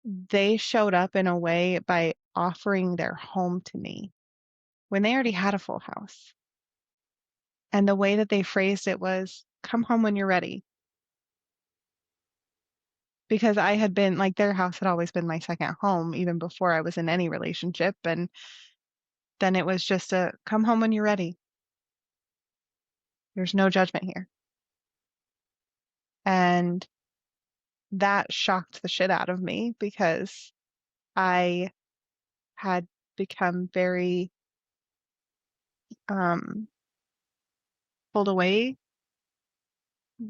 S2: they showed up in a way by offering their home to me when they already had a full house. And the way that they phrased it was, come home when you're ready. Because I had been like their house had always been my second home, even before I was in any relationship. And then it was just a come home when you're ready. There's no judgment here. And that shocked the shit out of me because I had become very um pulled away.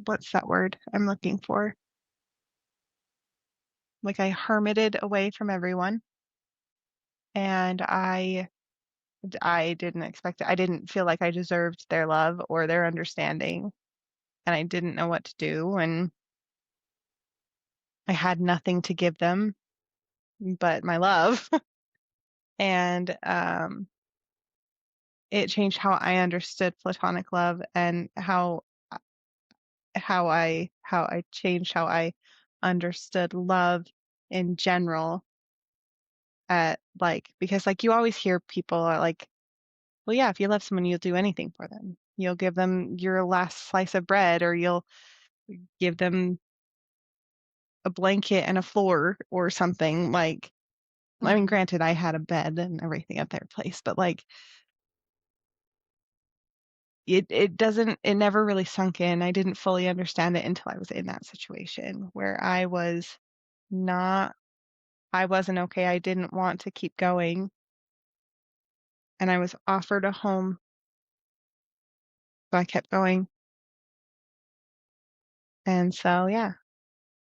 S2: What's that word I'm looking for? Like I hermited away from everyone and I didn't expect it. I didn't feel like I deserved their love or their understanding and I didn't know what to do and I had nothing to give them but my love. And it changed how I understood platonic love and how I changed how I understood love in general at like because like you always hear people are like, well, yeah, if you love someone, you'll do anything for them. You'll give them your last slice of bread, or you'll give them a blanket and a floor or something. Like, I mean,
S1: Mhm.
S2: granted, I had a bed and everything at their place, but like it never really sunk in. I didn't fully understand it until I was in that situation where not, I wasn't okay. I didn't want to keep going. And I was offered a home, so I kept going. And so, yeah,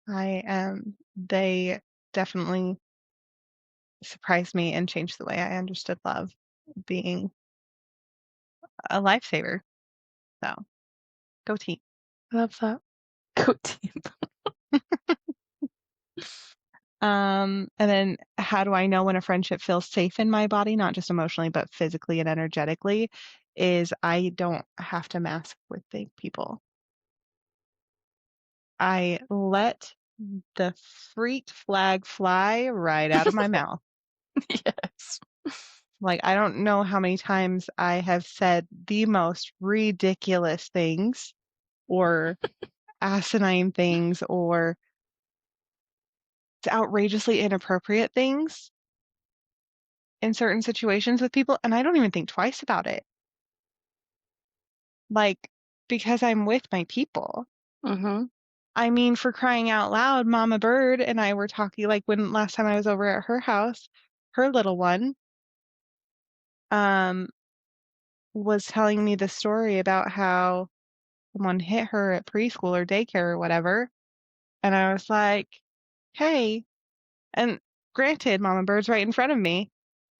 S2: they definitely surprised me and changed the way I understood love being a lifesaver. So, go team.
S1: I love that. Go team.
S2: And then how do I know when a friendship feels safe in my body, not just emotionally, but physically and energetically, is I don't have to mask with big people. I let the freak flag fly right out of my mouth.
S1: Yes.
S2: Like, I don't know how many times I have said the most ridiculous things or asinine things or outrageously inappropriate things in certain situations with people, and I don't even think twice about it. Like, because I'm with my people.
S1: Mhm.
S2: I mean, for crying out loud, Mama Bird and I were talking, like when last time I was over at her house, her little one, um, was telling me the story about how someone hit her at preschool or daycare or whatever. And I was like, hey, and granted, Mama Bird's right in front of me.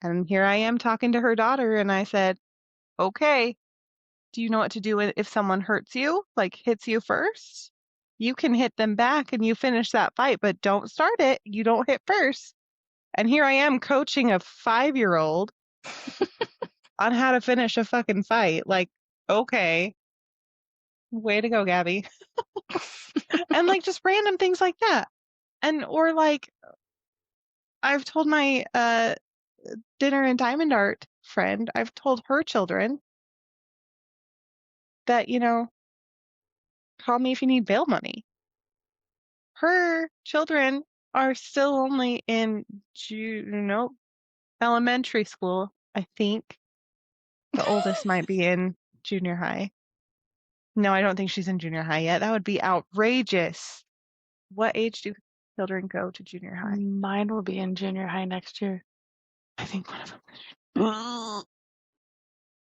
S2: And here I am talking to her daughter. And I said, okay, do you know what to do if someone hurts you, like hits you first? You can hit them back and you finish that fight, but don't start it. You don't hit first. And here I am coaching a 5-year-old on how to finish a fucking fight. Like, okay, way to go, Gabby. And like just random things like that. And or like I've told my dinner and diamond art friend, I've told her children that, call me if you need bail money. Her children are still only in nope, elementary school, I think. The oldest might be in junior high. No, I don't think she's in junior high yet. That would be outrageous. What age do children go to junior high?
S1: Mine will be in junior high next year.
S2: I think one of them.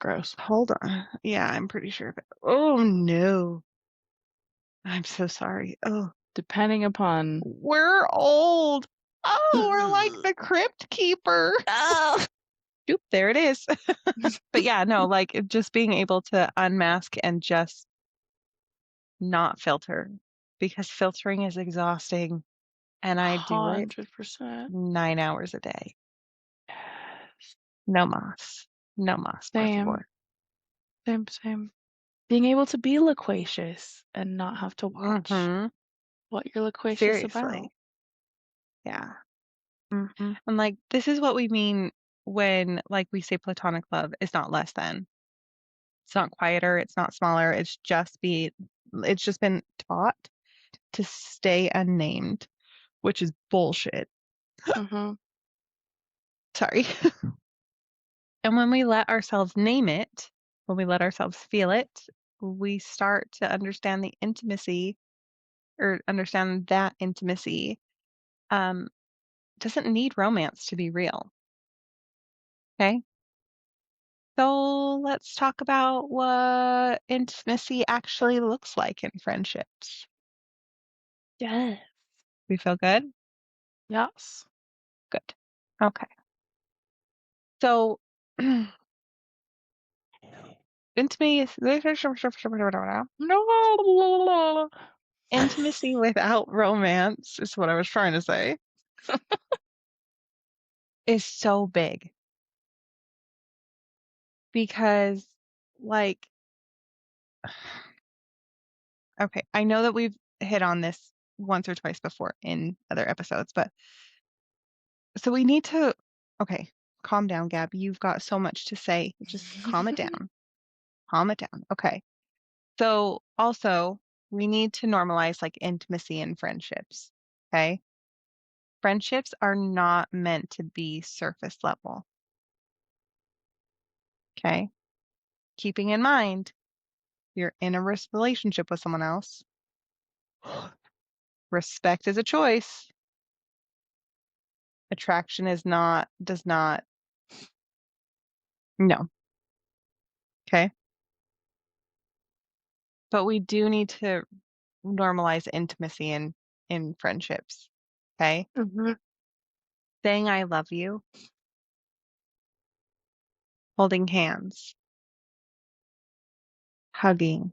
S1: Gross.
S2: Hold on. Yeah, I'm pretty sure of it. Oh no. I'm so sorry. Oh,
S1: Depending upon.
S2: we're old. Oh, we're like the crypt keeper.
S1: Ah!
S2: Oop, there it is. But yeah, no, like just being able to unmask and just not filter because filtering is exhausting and I do it
S1: 100%.
S2: 9 hours a day.
S1: Yes.
S2: No más. No más, por
S1: Same.
S2: favor.
S1: Same. Same. Being able to be loquacious and not have to watch
S2: Mm-hmm.
S1: what you're loquacious about.
S2: Seriously. Yeah.
S1: Mm-hmm.
S2: And like this is what we mean when like we say platonic love is not less than. It's not quieter, it's not smaller, it's just been taught to stay unnamed, which is bullshit.
S1: Mm-hmm.
S2: Sorry. And when we let ourselves name it, when we let ourselves feel it, we start to understand the intimacy or understand that intimacy um, doesn't need romance to be real. Okay. So let's talk about what intimacy actually looks like in friendships.
S1: Yes.
S2: We feel good?
S1: Yes.
S2: Good. Okay. So intimacy
S1: No.
S2: intimacy without romance is what I was trying to say is so big because, like, okay, I know that we've hit on this once or twice before in other episodes, but so we need to, okay, calm down, Gab. You've got so much to say. Just calm it down. Calm it down. Okay. So also, we need to normalize like intimacy in friendships. Okay. Friendships are not meant to be surface level. Okay. Keeping in mind, you're in a relationship with someone else. Respect is a choice. Attraction is not, does not, no. Okay. But we do need to normalize intimacy in friendships. Okay.
S1: Mhm.
S2: Saying I love you, holding hands, hugging,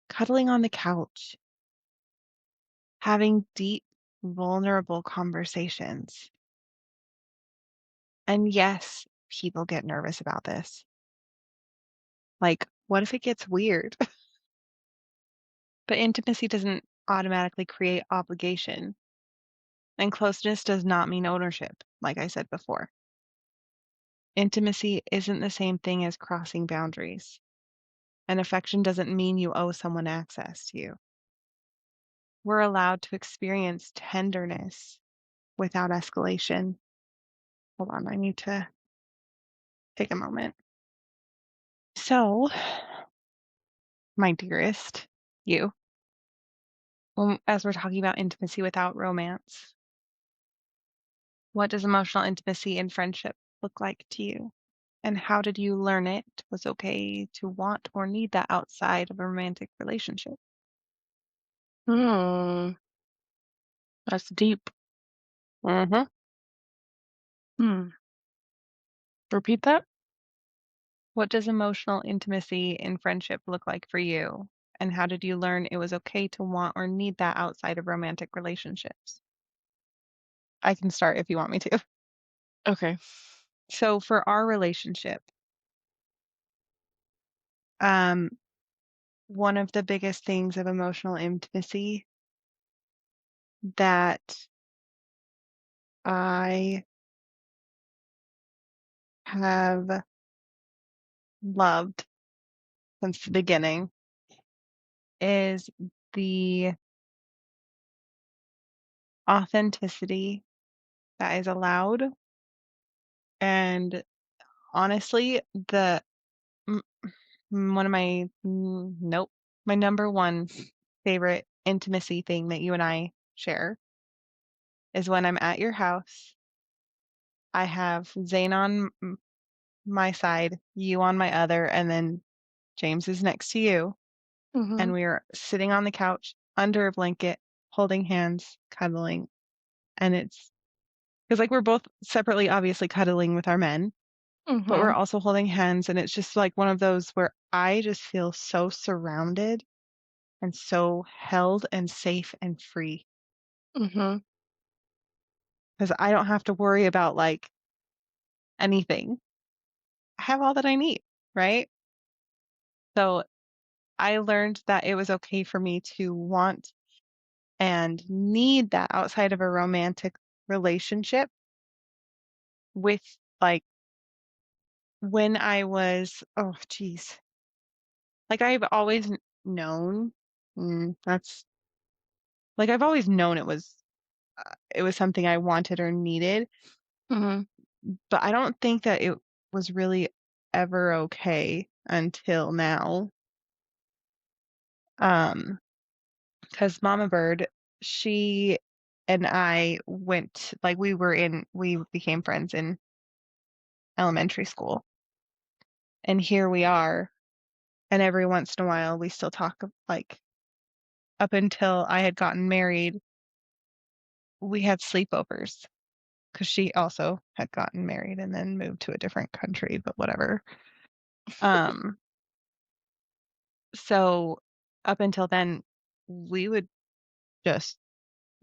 S2: cuddling on the couch, having deep, vulnerable conversations. And yes, people get nervous about this. Like, what if it gets weird? But intimacy doesn't automatically create obligation, and closeness does not mean ownership, like I said before. Intimacy isn't the same thing as crossing boundaries, and affection doesn't mean you owe someone access to you. We're allowed to experience tenderness without escalation. Hold on, I need to take a moment. So, my dearest, you, as we're talking about intimacy without romance, what does emotional intimacy in friendship look like to you? And how did you learn it was okay to want or need that outside of a romantic relationship?
S1: Hmm. That's deep.
S2: Mm-hmm.
S1: Hmm. Repeat that?
S2: What does emotional intimacy in friendship look like for you? And how did you learn it was okay to want or need that outside of romantic relationships? I can start if you want me to.
S1: Okay.
S2: So for our relationship, um, one of the biggest things of emotional intimacy that I have loved since the beginning is the authenticity that is allowed. And honestly, m- one of my, nope, my number one favorite intimacy thing that you and I share is when I'm at your house. I have Zane on my side, you on my other, and then James is next to you. And
S1: Mhm.
S2: we are sitting on the couch under a blanket, holding hands, cuddling. And it's because, like, we're both separately, obviously, cuddling with our men, but we're
S1: Mhm.
S2: also holding hands. And it's just like one of those where I just feel so surrounded and so held and safe and free
S1: Mhm.
S2: because I don't have to worry about like anything. I have all that I need, right? So I learned that it was okay for me to want and need that outside of a romantic relationship with like when I was, oh, geez, like I've always known, that's like I've always known it was something I wanted or needed,
S1: Mhm.
S2: but I don't think that it was really ever okay until now. Um, because Mama Bird, she and I went like we became friends in elementary school. And here we are. And every once in a while we still talk like up until I had gotten married, we had sleepovers because she also had gotten married and then moved to a different country, but whatever. Um, so up until then, we would just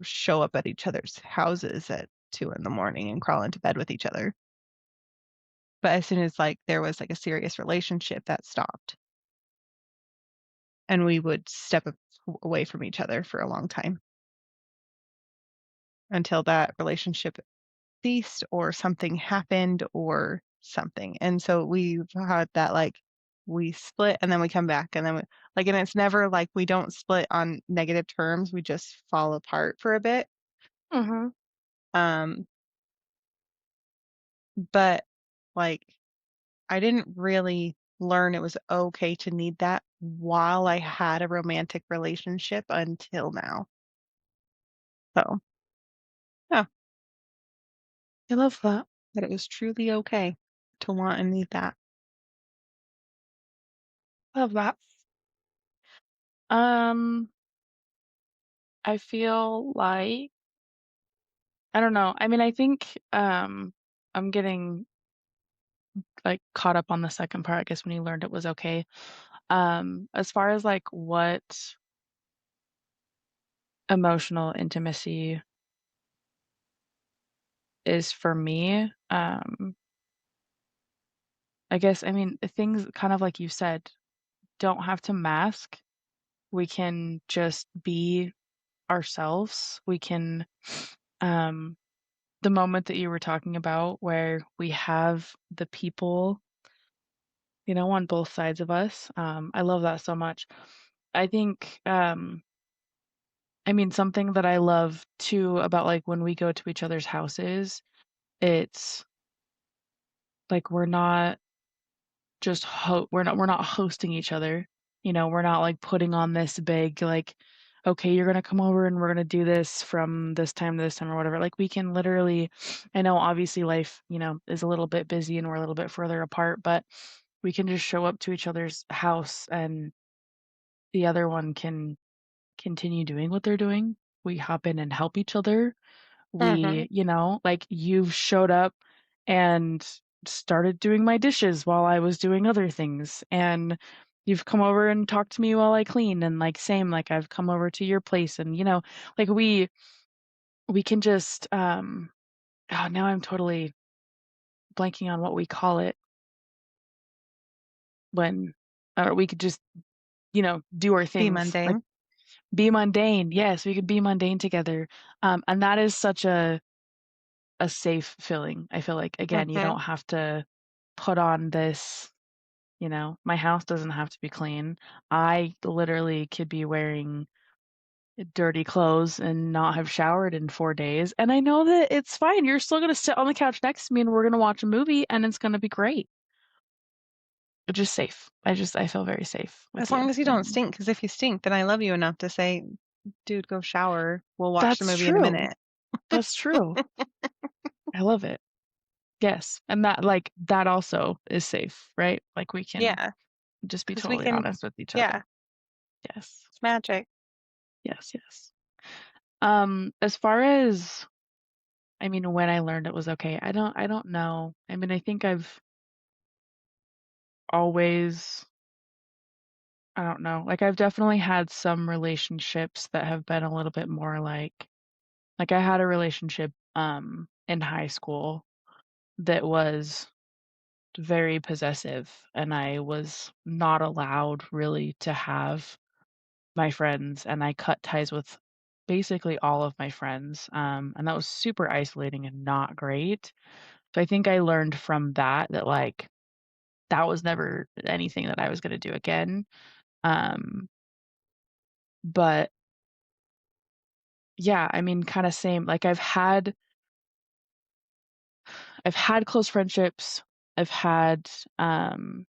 S2: show up at each other's houses at 2 in the morning and crawl into bed with each other. But as soon as like there was like a serious relationship, that stopped. And we would step away from each other for a long time until that relationship ceased or something happened or something. And so we've had that like we split and then we come back and then we, like, and it's never like we don't split on negative terms. We just fall apart for a bit.
S1: Mhm.
S2: Um, but like I didn't really learn it was okay to need that while I had a romantic relationship until now. So yeah,
S1: I love that.
S2: that it was truly okay to want and need that.
S1: Love that. Um, I feel like I don't know. I mean, I think I'm getting like caught up on the second part, I guess when you learned it was okay. As far as like what emotional intimacy is for me, I guess I mean things kind of like you said, don't have to mask. We can just be ourselves. We can um the moment that you were talking about where we have the people, on both sides of us. I love that so much. I think I mean something that I love too about like when we go to each other's houses, it's like we're not hosting each other. We're not like putting on this big like, okay, you're gonna come over and we're gonna do this from this time to this time or whatever. Like we can literally, I know obviously life, is a little bit busy and we're a little bit further apart, but we can just show up to each other's house and the other one can continue doing what they're doing. We hop in and help each other.
S2: Hmm.
S1: Like you've showed up and started doing my dishes while I was doing other things. And you've come over and talked to me while I clean. And like, same, like I've come over to your place and, like we can just, oh, now I'm totally blanking on what we call it when, or we could just, do our
S2: Be
S1: things like
S2: mundane.
S1: be mundane. Yes, we could be mundane together. And that is such a safe feeling. I feel like again, you
S2: Hmm.
S1: don't have to put on this, my house doesn't have to be clean. I literally could be wearing dirty clothes and not have showered in 4 days, and I know that it's fine. You're still gonna sit on the couch next to me and we're gonna watch a movie and it's gonna be great. It's just safe. I feel very safe with
S2: As
S1: you.
S2: long as you don't
S1: And
S2: stink, because if you stink, then I love you enough to say, dude, go shower. We'll watch the
S1: that's
S2: movie in a
S1: true.
S2: minute.
S1: That's true. I love it. Yes. And that also is safe, right? Like we can
S2: Yeah,
S1: just be
S2: because we
S1: totally
S2: can,
S1: honest with each
S2: yeah,
S1: other. Yes.
S2: it's magic.
S1: Yes, yes. As far as I mean, when I learned it was okay, I don't know. I mean, I think I've always I don't know. Like I've definitely had some relationships that have been a little bit more like I had a relationship in high school that was very possessive and I was not allowed really to have my friends and I cut ties with basically all of my friends. And that was super isolating and not great. So I think I learned from that like that was never anything that I was going to do again. Um, but yeah, I mean, kind of same. Like I've had close friendships. I've had, um,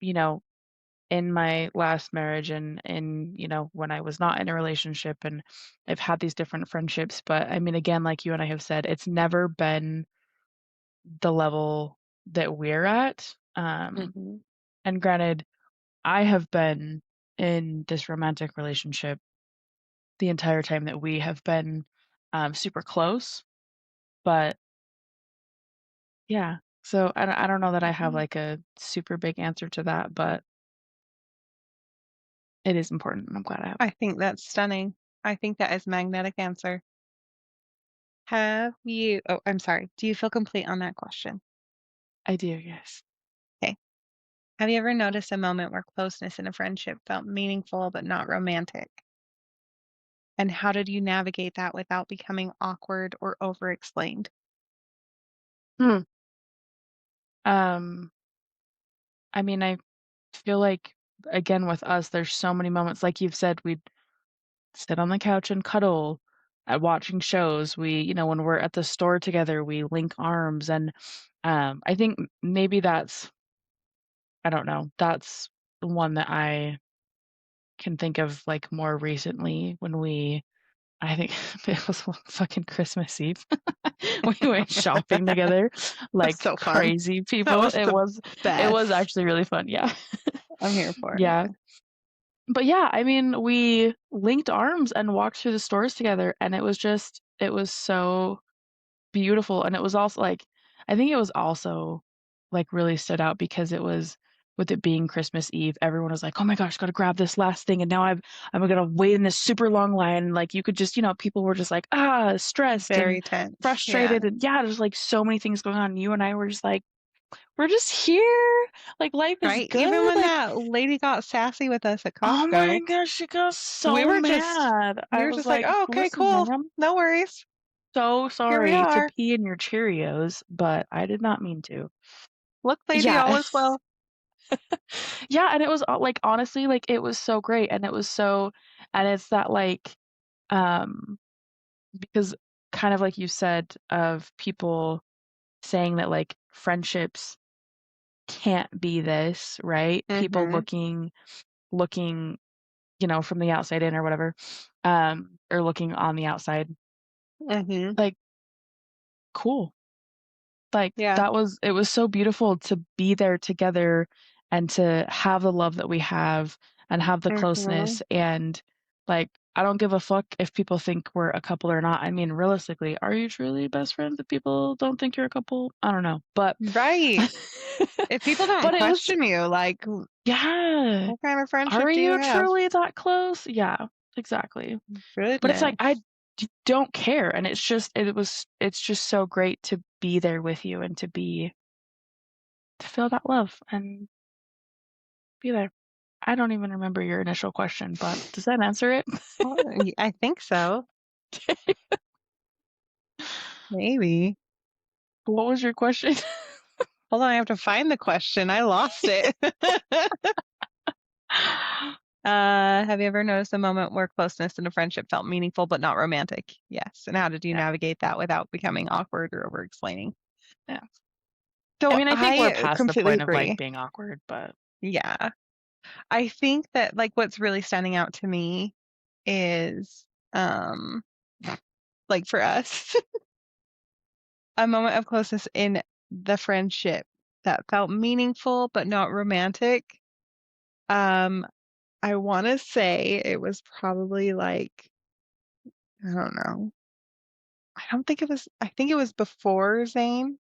S1: you know, in my last marriage and when I was not in a relationship and I've had these different friendships. But I mean, again, like you and I have said, it's never been the level that we're at.
S2: Hmm.
S1: And granted, I have been in this romantic relationship the entire time that we have been super close. But yeah, so I don't know that I have
S2: Hmm.
S1: like a super big answer to that, but it is important and I'm glad I have
S2: I
S1: it.
S2: think that's stunning. I think that is magnetic answer. Have you, oh, I'm sorry. Do you feel complete on that question?
S1: I do, yes.
S2: Okay. Have you ever noticed a moment where closeness in a friendship felt meaningful but not romantic? And how did you navigate that without becoming awkward or over-explained?
S1: Hmm. Um, I mean, I feel like, again, with us, there's so many moments, like you've said, we'd sit on the couch and cuddle at watching shows. When we're at the store together, we link arms. And I think maybe I don't know, that's the one that I can think of like more recently when I think it was fucking Christmas Eve. We went shopping together
S2: That's
S1: like
S2: so fun.
S1: crazy
S2: That
S1: people.
S2: was the
S1: It was
S2: best.
S1: actually really fun. Yeah.
S2: I'm here for
S1: Yeah.
S2: it.
S1: But yeah, I mean, we linked arms and walked through the stores together, and it was so beautiful. And it was also like, I think it was also like really stood out because with it being Christmas Eve, everyone was like, "Oh my gosh, gotta grab this last thing." And now I'm gonna wait in this super long line. And like you could just, people were just like, stressed and
S2: Very tense. Yeah.
S1: frustrated. And yeah, there's like so many things going on. You and I were just like, we're just here. Like life is
S2: Right? Even
S1: good.
S2: when
S1: Like,
S2: that lady got sassy with us at
S1: oh my
S2: Costco,
S1: gosh, she got
S2: we
S1: so
S2: were just
S1: mad.
S2: we
S1: I
S2: were
S1: was
S2: just like,
S1: like,
S2: "Oh, okay,
S1: listen,
S2: cool.
S1: ma'am,
S2: No worries.
S1: so
S2: Here we
S1: sorry to
S2: are.
S1: pee in your Cheerios, but I did not mean to.
S2: Look, lady, all
S1: Yeah.
S2: is well."
S1: Yeah, and it was, like, honestly, like, it was so great, and it was so and it's that, like, um because kind of like you said of people saying that, like, friendships can't be this, right? People
S2: Mhm.
S1: looking, from the outside in or whatever, or looking on the outside,
S2: Mhm.
S1: like, cool. Like,
S2: Yeah.
S1: it was so beautiful to be there together and to have the love that we have and have the
S2: Mhm.
S1: closeness, and, like, I don't give a fuck if people think we're a couple or not. I mean, realistically, are you truly best friends if people don't think you're a couple? I don't know, but
S2: Right. If people don't
S1: but it was
S2: question you, like,
S1: yeah.
S2: what kind of
S1: Are
S2: friendship do you
S1: you
S2: have?
S1: truly that close? Yeah, exactly. But it's like,
S2: Goodness.
S1: don't care, and it's just so great to be there with you and to feel that love and be there. I don't even remember your initial question, but does that answer it?
S2: Well, I think so. Maybe.
S1: What was your question?
S2: Hold on, I have to find the question. I lost it. Have you ever noticed a moment where closeness in a friendship felt meaningful but not romantic? Yes. And how did you
S1: Yeah,
S2: navigate that without becoming awkward or over explaining?
S1: yeah. I
S2: So
S1: mean, I think we're
S2: I
S1: past the
S2: completely
S1: point of, like,
S2: agree.
S1: being awkward, but
S2: Yeah. I think that like what's really standing out to me is um like for us, a moment of closeness in the friendship that felt meaningful but not romantic. Um, I want to say it was probably like, I don't know. I think it was before Zane.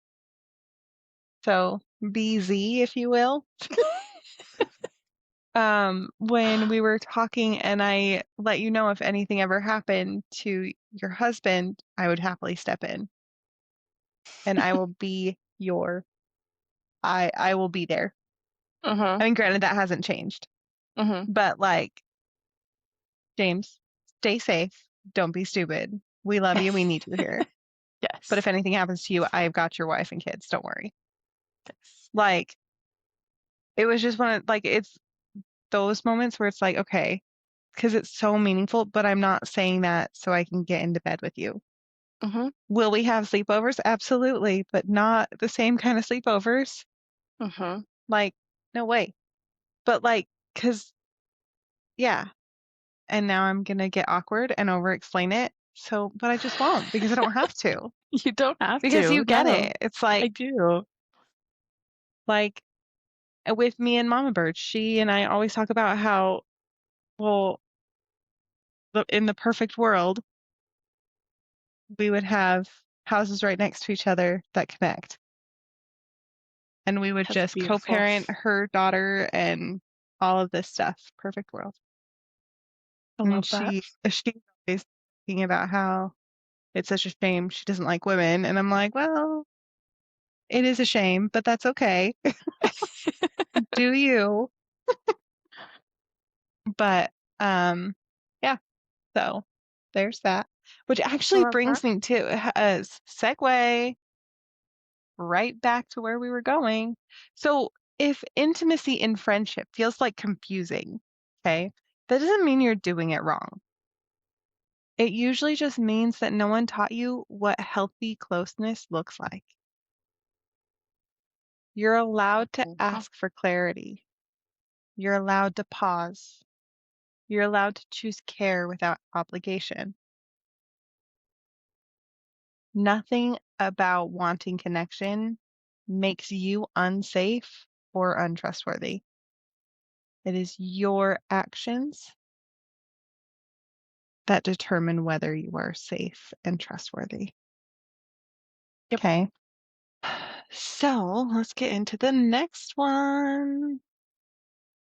S2: So BZ, if you will. When we were talking and I let you know if anything ever happened to your husband, I would happily step in and I will be I will be there.
S1: Uh-huh.
S2: I mean, granted, that hasn't changed,
S1: Mhm.
S2: but like, James, stay safe. Don't be stupid. We love you. We need you here. But if
S1: Yes.
S2: anything happens to you, I've got your wife and kids. Don't worry.
S1: Yes.
S2: Like, it was just one of like, it's those moments where it's like, okay, because it's so meaningful, but I'm not saying that so I can get into bed with you.
S1: Mhm.
S2: Will we have sleepovers? Absolutely, but not the same kind of sleepovers.
S1: Mhm.
S2: Like, no way. But like, because, yeah. And now I'm going to get awkward and over explain it. So, but I just won't because I don't have to.
S1: You don't have
S2: Because
S1: to.
S2: you get
S1: No,
S2: it. It's
S1: I
S2: like,
S1: do.
S2: like with me and Mama Bird, she and I always talk about how, well, in the perfect world, we would have houses right next to each other that connect. And we would
S1: That's
S2: just
S1: beautiful.
S2: co-parent her daughter and all of this stuff. Perfect world.
S1: I
S2: And
S1: love that.
S2: she's always thinking about how it's such a shame she doesn't like women. And I'm like, well, It is a shame, but that's okay. Do you? But yeah, so there's that. Which
S1: I
S2: actually
S1: love that.
S2: brings me to a segue right back to where we were going. So if intimacy in friendship feels like confusing, okay, that doesn't mean you're doing it wrong. It usually just means that no one taught you what healthy closeness looks like. You're allowed to
S1: Mhm.
S2: ask for clarity. You're allowed to pause. You're allowed to choose care without obligation. Nothing about wanting connection makes you unsafe or untrustworthy. It is your actions that determine whether you are safe and trustworthy.
S1: Yep.
S2: Okay. So let's get into the next one.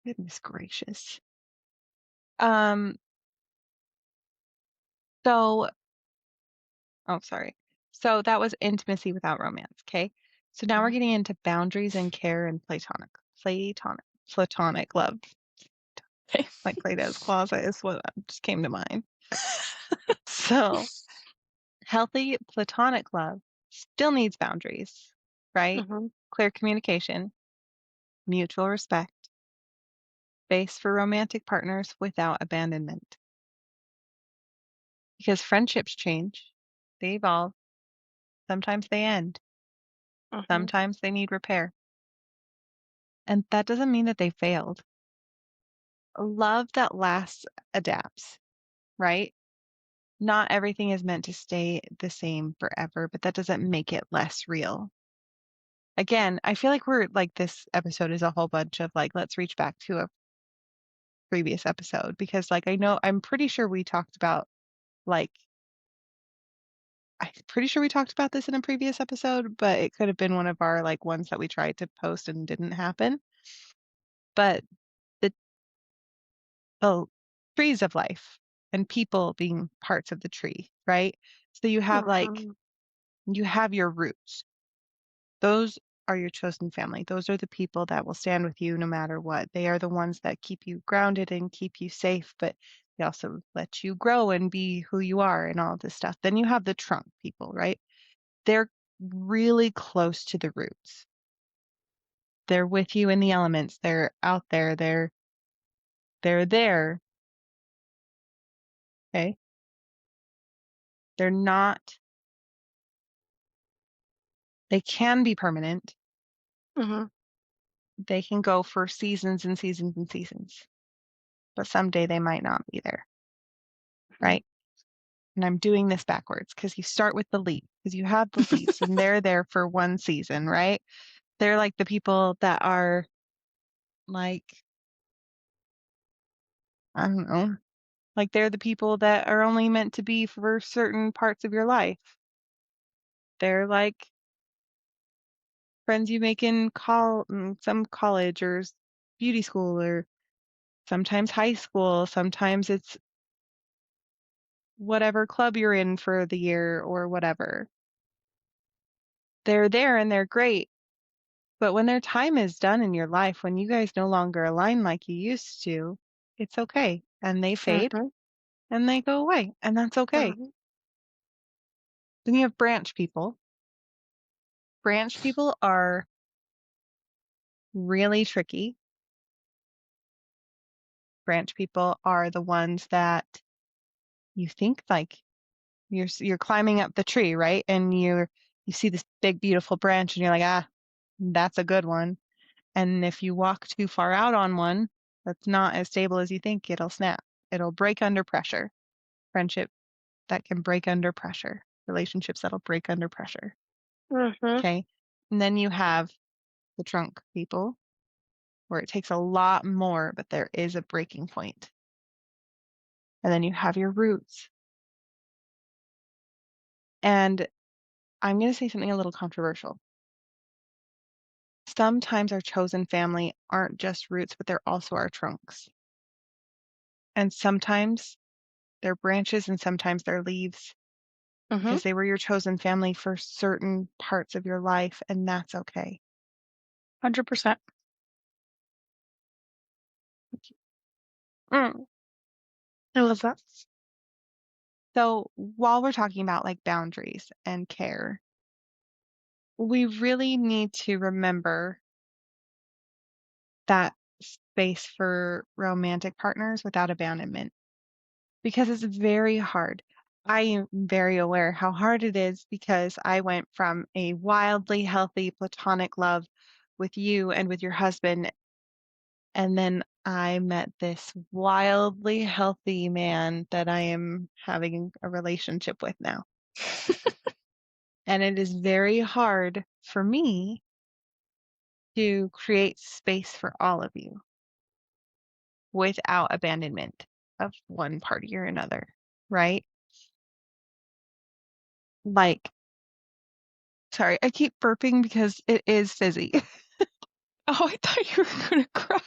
S2: Goodness gracious. Um, so, oh, sorry. So that was intimacy without romance. Okay. So now we're
S1: Mhm.
S2: getting into boundaries and care and platonic love.
S1: Okay.
S2: Like Plato's Closet is what just came to mind. So healthy platonic love still needs boundaries, right?
S1: Mhm.
S2: Clear communication, mutual respect, space for romantic partners without abandonment. Because friendships change, they evolve, sometimes they end,
S1: Mhm.
S2: sometimes they need repair. And that doesn't mean that they failed. Love that lasts adapts, right? Not everything is meant to stay the same forever, but that doesn't make it less real. Again, I feel like we're like this episode is a whole bunch of like, let's reach back to a previous episode because like I know I'm pretty sure we talked about like I'm pretty sure we talked about this in a previous episode, but it could have been one of our like ones that we tried to post and didn't happen. But the the trees of life and people being parts of the tree, right? So
S1: Mhm.
S2: you have your roots. Those are your chosen family. Those are the people that will stand with you no matter what. They are the ones that keep you grounded and keep you safe, but they also let you grow and be who you are and all of this stuff. Then you have the trunk people, right? They're really close to the roots. They're with you in the elements. They're out there. They're there. Okay. They're not, they can be permanent.
S1: Mhm.
S2: They can go for seasons and seasons and seasons, but someday they might not be there,
S1: Mhm.
S2: right? And I'm doing this backwards because you start with the leaf because you have the leaves and they're there for one season, right? They're like the people that are like, I don't know, like they're the people that are only meant to be for certain parts of your life. They're like friends you make in some college or beauty school or sometimes high school. Sometimes it's whatever club you're in for the year or whatever. They're there and they're great. But when their time is done in your life, when you guys no longer align like you used to, it's okay. And they fade
S1: Mhm.
S2: and they go away. And that's okay.
S1: Mhm.
S2: Then you have branch people. Branch people are really tricky. Branch people are the ones that you think like you're climbing up the tree, right? And you see this big beautiful branch and you're like, "Ah, that's a good one." And if you walk too far out on one that's not as stable as you think, it'll snap. It'll break under pressure. Friendship that can break under pressure, relationships that'll break under pressure.
S1: Mhm.
S2: Okay. And then you have the trunk people where it takes a lot more, but there is a breaking point. And then you have your roots. And I'm going to say something a little controversial. Sometimes our chosen family aren't just roots, but they're also our trunks. And sometimes they're branches and sometimes they're leaves.
S1: Mhm.
S2: because they were your chosen family for certain parts of your life, and that's okay.
S1: 100%.
S2: Mm.
S1: I love that.
S2: So while we're talking about like boundaries and care, we really need to remember that space for romantic partners without abandonment because it's very hard. I am very aware how hard it is because I went from a wildly healthy platonic love with you and with your husband, and then I met this wildly healthy man that I am having a relationship with now. And it is very hard for me to create space for all of you without abandonment of one party or another, right? Like, sorry, I keep burping because it is fizzy.
S1: Oh, I thought you were gonna cry.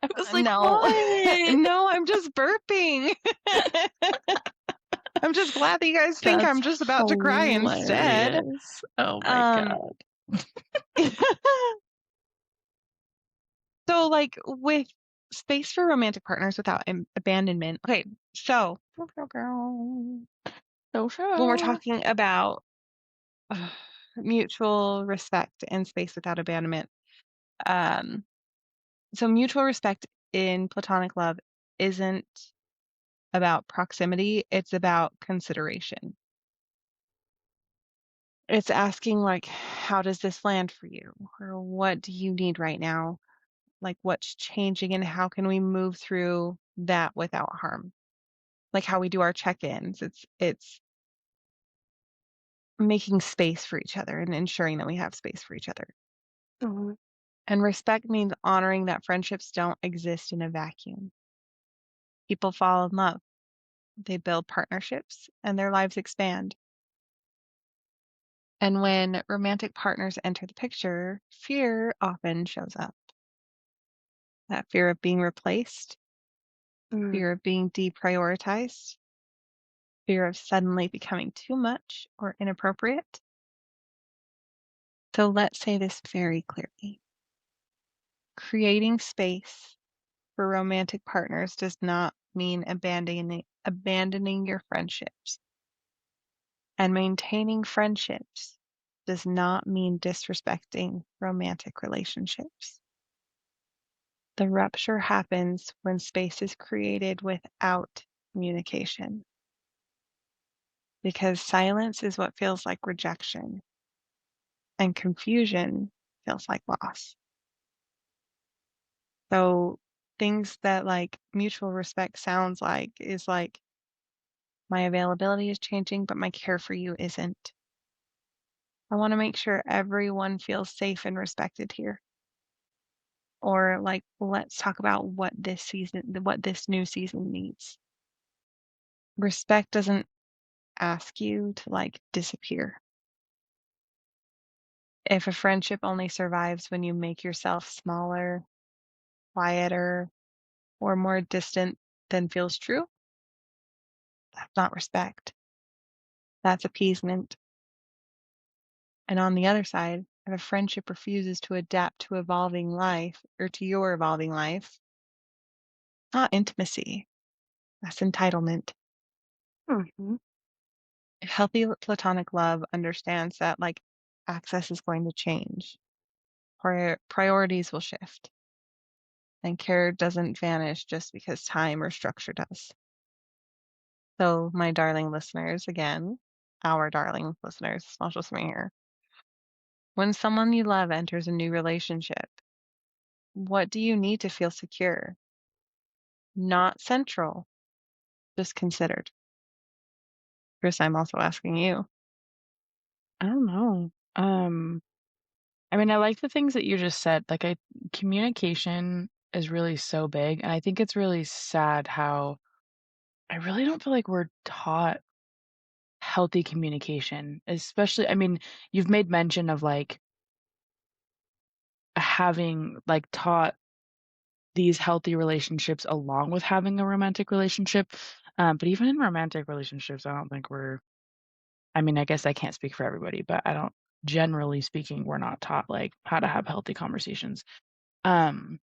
S1: I was like,
S2: No,
S1: "What?"
S2: no, I'm just burping. I'm just glad that you guys think
S1: That's
S2: I'm just about to cry instead.
S1: hilarious. Oh my
S2: Um,
S1: god.
S2: so like with space for romantic partners without abandonment. Okay, so
S1: So
S2: when we're
S1: sure.
S2: talking about uh, mutual respect and space without abandonment, um, so mutual respect in platonic love isn't about proximity, it's about consideration. It's asking like, how does this land for you? Or what do you need right now? Like what's changing and how can we move through that without harm? Like how we do our check-ins. It's making space for each other and ensuring that we have space for each other.
S1: Mhm.
S2: And respect means honoring that friendships don't exist in a vacuum. People fall in love, they build partnerships, and their lives expand. And when romantic partners enter the picture, fear often shows up. That fear of being replaced,
S1: Mm.
S2: fear of being deprioritized, fear of suddenly becoming too much or inappropriate. So let's say this very clearly. Creating space for romantic partners does not mean abandoning your friendships. And maintaining friendships does not mean disrespecting romantic relationships. The rupture happens when space is created without communication, because silence is what feels like rejection, and confusion feels like loss. So, things that like mutual respect sounds like is like, my availability is changing, but my care for you isn't. I want to make sure everyone feels safe and respected here. Or like, let's talk about what this new season needs. Respect doesn't ask you to like disappear. If a friendship only survives when you make yourself smaller, quieter, or more distant than feels true, that's not respect. That's appeasement. And on the other side, if a friendship refuses to adapt to evolving life or to your evolving life, not intimacy, that's entitlement.
S1: Mhm.
S2: Healthy platonic love understands that like access is going to change, priorities will shift, and care doesn't vanish just because time or structure does. So, my darling listeners, again, our darling listeners, it's not just me here. When someone you love enters a new relationship, what do you need to feel secure? Not central, just considered. Chris, I'm also asking you.
S1: I don't know. I mean, I like the things that you just said. Like, communication is really so big, and I think it's really sad how I really don't feel like we're taught healthy communication, especially, I mean, you've made mention of like having like taught these healthy relationships along with having a romantic relationship. But even in romantic relationships, I don't think we're I mean, I guess I can't speak for everybody, but I don't generally speaking, we're not taught, like, how to have healthy conversations. Um,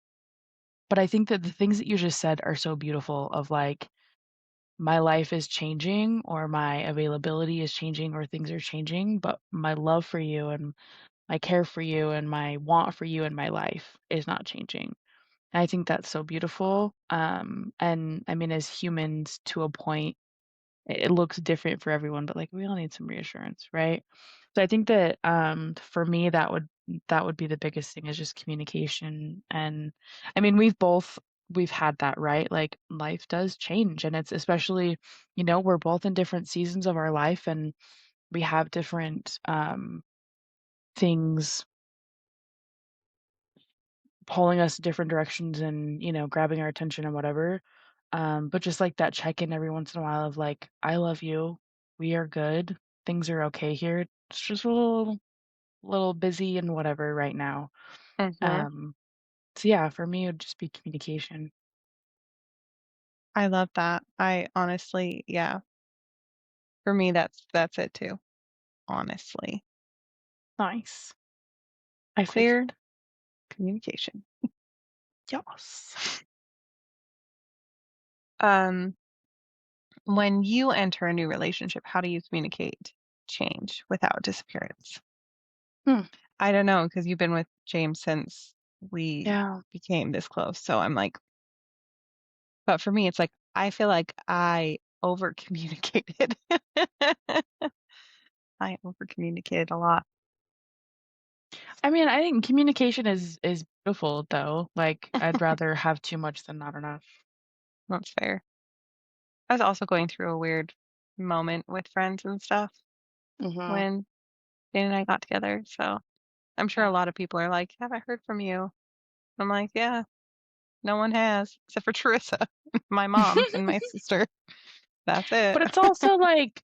S1: but I think that the things that you just said are so beautiful of, like, my life is changing or my availability is changing or things are changing, but my love for you and my care for you and my want for you in my life is not changing. And I think that's so beautiful. And I mean, as humans, to a point, it looks different for everyone, but like we all need some reassurance, right? So I think that for me, that would be the biggest thing is just communication. And I mean, we've had that, right? Like life does change, and it's especially, we're both in different seasons of our life, and we have different things pulling us different directions and, grabbing our attention and whatever. But just like that check in every once in a while of like, I love you. We are good. Things are okay here. It's just a little busy and whatever right now.
S2: Hmm.
S1: Um, so yeah, for me it would just be communication.
S2: I love that. I honestly, yeah, for me, that's it too, honestly.
S1: Nice. I
S2: Clear
S1: figured.
S2: communication.
S1: Yes.
S2: Um, when you enter a new relationship, how do you communicate change without disappearance?
S1: Hmm.
S2: I don't know, because you've been with James since we
S1: Yeah.
S2: became this close. So I'm like, but for me, it's like I feel like I over communicated. I over communicated a lot.
S1: I mean, I think communication is beautiful though. Like I'd rather have too much than not enough.
S2: That's fair. I was also going through a weird moment with friends and stuff
S1: Mhm.
S2: when Jane and I got together. So I'm sure a
S1: Yeah.
S2: lot of people are like, haven't heard from you. I'm like, yeah, no one has, except for Charissa, my mom, and my sister. That's it.
S1: But it's also like,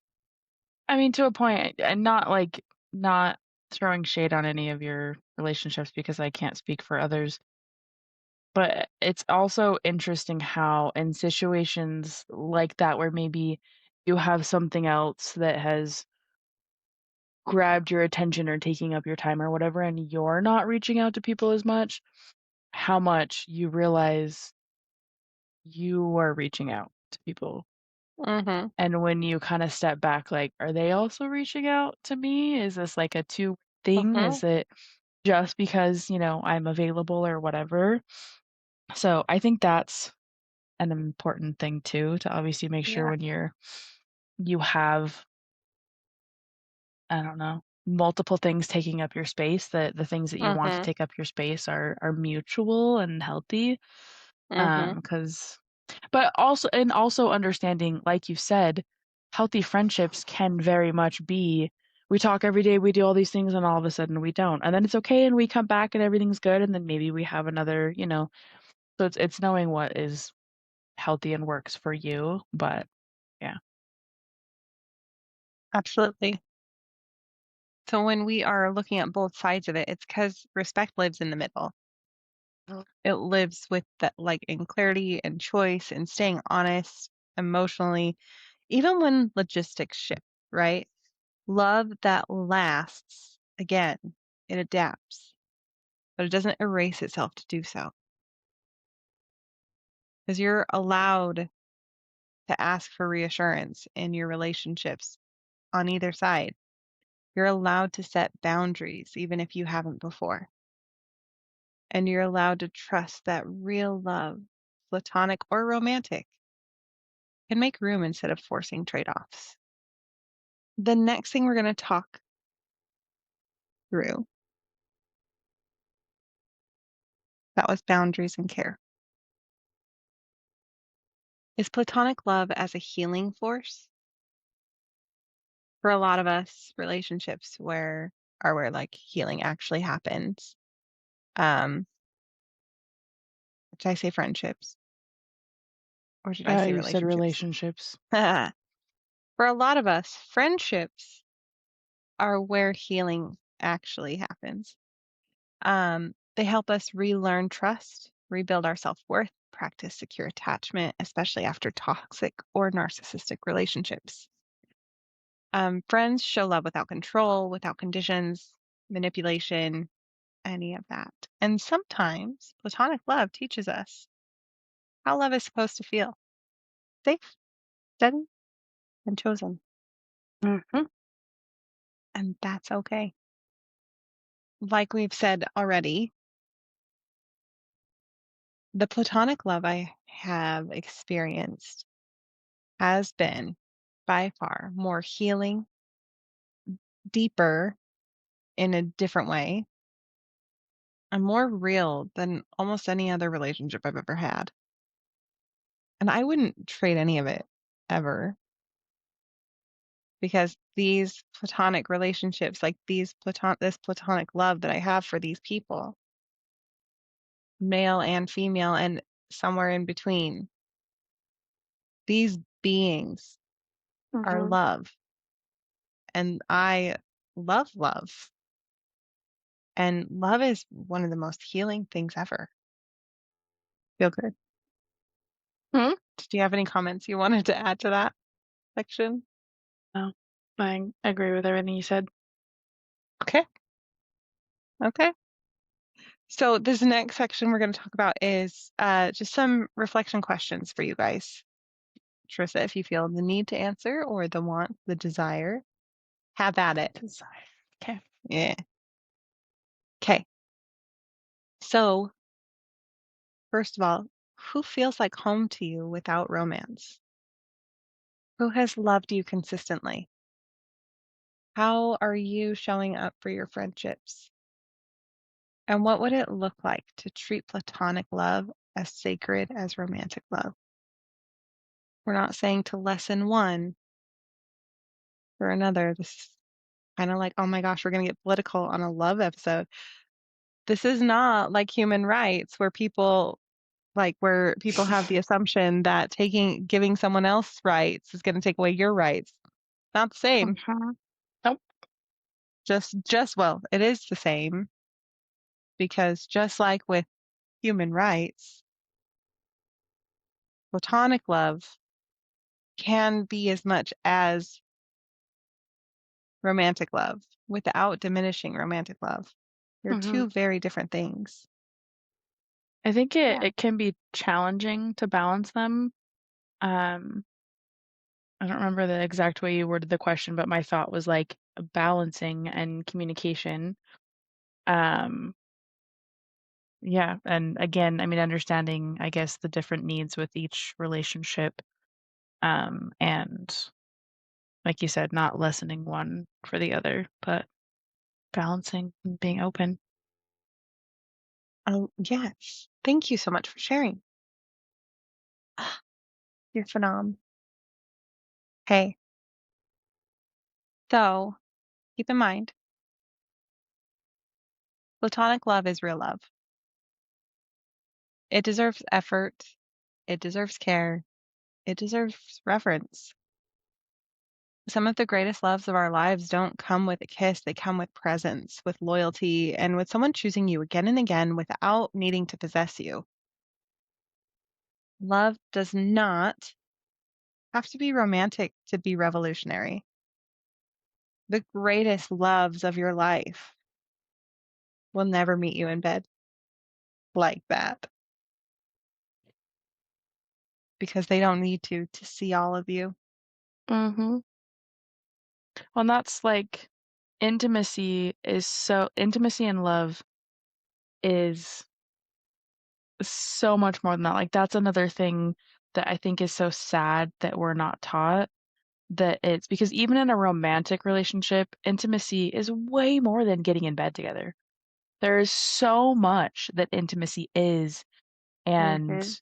S1: I mean, to a point, and not throwing shade on any of your relationships because I can't speak for others, but it's also interesting how in situations like that where maybe you have something else that has grabbed your attention or taking up your time or whatever, and you're not reaching out to people as much, how much you realize you are reaching out to people.
S2: Mhm.
S1: And when you kinda step back, like, "Are they also reaching out to me? Is this like a two thing?
S2: Mhm.
S1: Is it just because, I'm available or whatever?" So, I think that's an important thing too, to obviously make sure
S2: Yeah.
S1: when you have, I don't know, multiple things taking up your space, that the things that you want to
S2: Mhm.
S1: take up your space are mutual and healthy.
S2: Mhm.
S1: Because but also understanding, like you said, healthy friendships can very much be, we talk every day, we do all these things, and all of a sudden we don't. And then it's okay and we come back and everything's good, and then maybe we have another, so it's knowing what is healthy and works for you, but yeah.
S2: Absolutely. So when we are looking at both sides of it, it's because respect lives in the middle.
S1: Mhm.
S2: It lives with that, like in clarity and choice and staying honest emotionally, even when logistics shift, right? Love that lasts, again, it adapts, but it doesn't erase itself to do so. Because you're allowed to ask for reassurance in your relationships on either side. You're allowed to set boundaries, even if you haven't before. And you're allowed to trust that real love, platonic or romantic, can make room instead of forcing trade offs. The next thing we're going to talk through, that was boundaries and care, is platonic love as a healing force. For a lot of us, relationships where like healing actually happens. Um, did I say friendships or did I say
S1: You said
S2: relationships?
S1: relationships.
S2: For a lot of us, friendships are where healing actually happens. They help us relearn trust, rebuild our self-worth, practice secure attachment, especially after toxic or narcissistic relationships. Friends show love without control, without conditions, manipulation, any of that. And sometimes platonic love teaches us how love is supposed to feel safe, steady, and chosen.
S1: Mhm.
S2: And that's okay. Like we've said already, the platonic love I have experienced has been by far more healing, deeper in a different way, and more real than almost any other relationship I've ever had. And I wouldn't trade any of it ever because these platonic relationships, like this platonic love that I have for these people, male and female, and somewhere in between, these beings are
S1: Mhm.
S2: love. And I love love. And love is one of the most healing things ever. Feel good.
S1: Hmm?
S2: Did you have any comments you wanted to add to that section?
S1: No, I agree with everything you said.
S2: Okay. Okay. So this next section we're going to talk about is just some reflection questions for you guys. Trissa, if you feel the need to answer or the want, the desire, have at it.
S1: Desire. Okay.
S2: Yeah. Okay. So first of all, who feels like home to you without romance? Who has loved you consistently? How are you showing up for your friendships? And what would it look like to treat platonic love as sacred as romantic love? We're not saying to lessen one for another. This is kind of like, oh my gosh, we're going to get political on a love episode. This is not like human rights where people have the assumption that giving someone else rights is going to take away your rights. Not the same.
S1: Mhm. Nope.
S2: Well, it is the same because just like with human rights, platonic love can be as much as romantic love without diminishing romantic love. They're
S1: Mhm.
S2: two very different things.
S1: I think it
S2: Yeah.
S1: it can be challenging to balance them. Um, I don't remember the exact way you worded the question, but my thought was like balancing and communication. Um, yeah, and again, I mean, understanding, I guess, the different needs with each relationship, and like you said, not lessening one for the other, but balancing and being open.
S2: Oh, yes. Thank you so much for sharing. Ah, you're phenomenal. Hey, so keep in mind, platonic love is real love. It deserves effort. It deserves care. It deserves reverence. Some of the greatest loves of our lives don't come with a kiss. They come with presence, with loyalty, and with someone choosing you again and again without needing to possess you. Love does not have to be romantic to be revolutionary. The greatest loves of your life will never meet you in bed like that because they don't need to see all of you.
S1: Mhm. Well, and that's like intimacy and love is so much more than that. Like that's another thing that I think is so sad that we're not taught that it's because even in a romantic relationship, intimacy is way more than getting in bed together. There is so much that intimacy is and
S2: Hmm.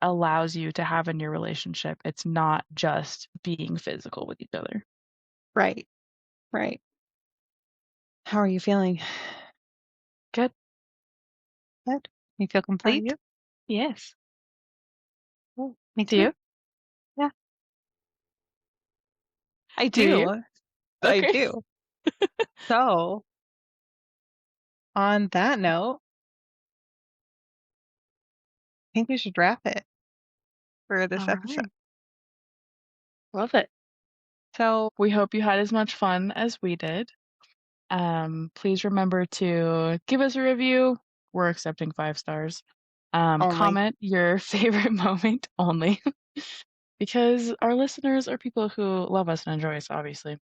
S1: allows you to have in your relationship. It's not just being physical with each other.
S2: Right, right. How are you feeling?
S1: Good.
S2: Good. You feel
S1: How are
S2: complete?
S1: you? Yes.
S2: Oh, me
S1: Do you?
S2: too. Yeah, I
S1: Do you?
S2: do. I
S1: Okay.
S2: do. So, on that note, I think we should wrap it for this
S1: All
S2: episode.
S1: right. Love it.
S2: So
S1: We hope you had as much fun as we did. Please remember to give us a review. We're accepting 5 stars.
S2: only.
S1: Comment your favorite moment only because our listeners are people who love us and enjoy us, obviously.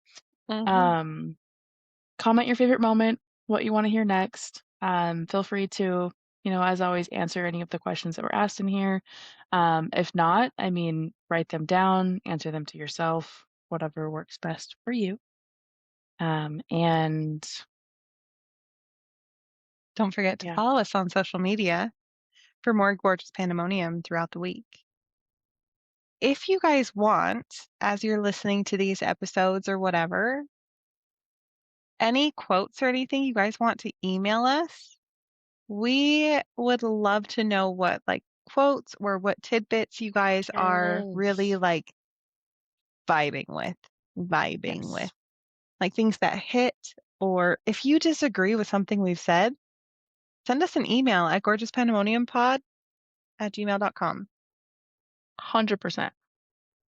S2: Hmm.
S1: Um, Comment your favorite moment, what you want to hear next. Feel free to, as always, answer any of the questions that were asked in here. If not, I mean, write them down, answer them to yourself, whatever works best for you. And
S2: Don't forget to
S1: yeah,
S2: follow us on social media for more gorgeous pandemonium throughout the week. If you guys want, as you're listening to these episodes or whatever, any quotes or anything you guys want to email us, we would love to know what like quotes or what tidbits you guys are really
S1: yes,
S2: like vibing with, vibing with,
S1: yes,
S2: like things that hit, or if you disagree with something we've said, send us an email at gorgeouspandemoniumpod@gmail.com.
S1: 100%.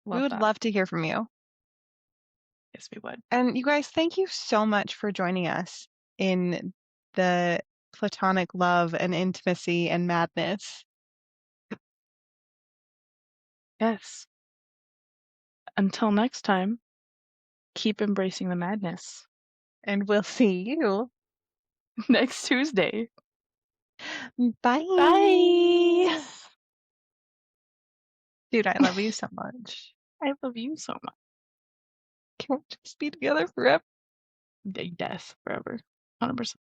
S2: We
S1: Love
S2: would
S1: that.
S2: love to hear from you.
S1: Yes, we would.
S2: And you guys, thank you so much for joining us in the platonic love and intimacy and madness.
S1: Yes. Until next time, keep embracing the madness.
S2: And we'll see you.
S1: Next Tuesday.
S2: Bye.
S1: Bye.
S2: Dude, I love you so much.
S1: I love you so much.
S2: Can we just be together forever?
S1: Death forever. 100%.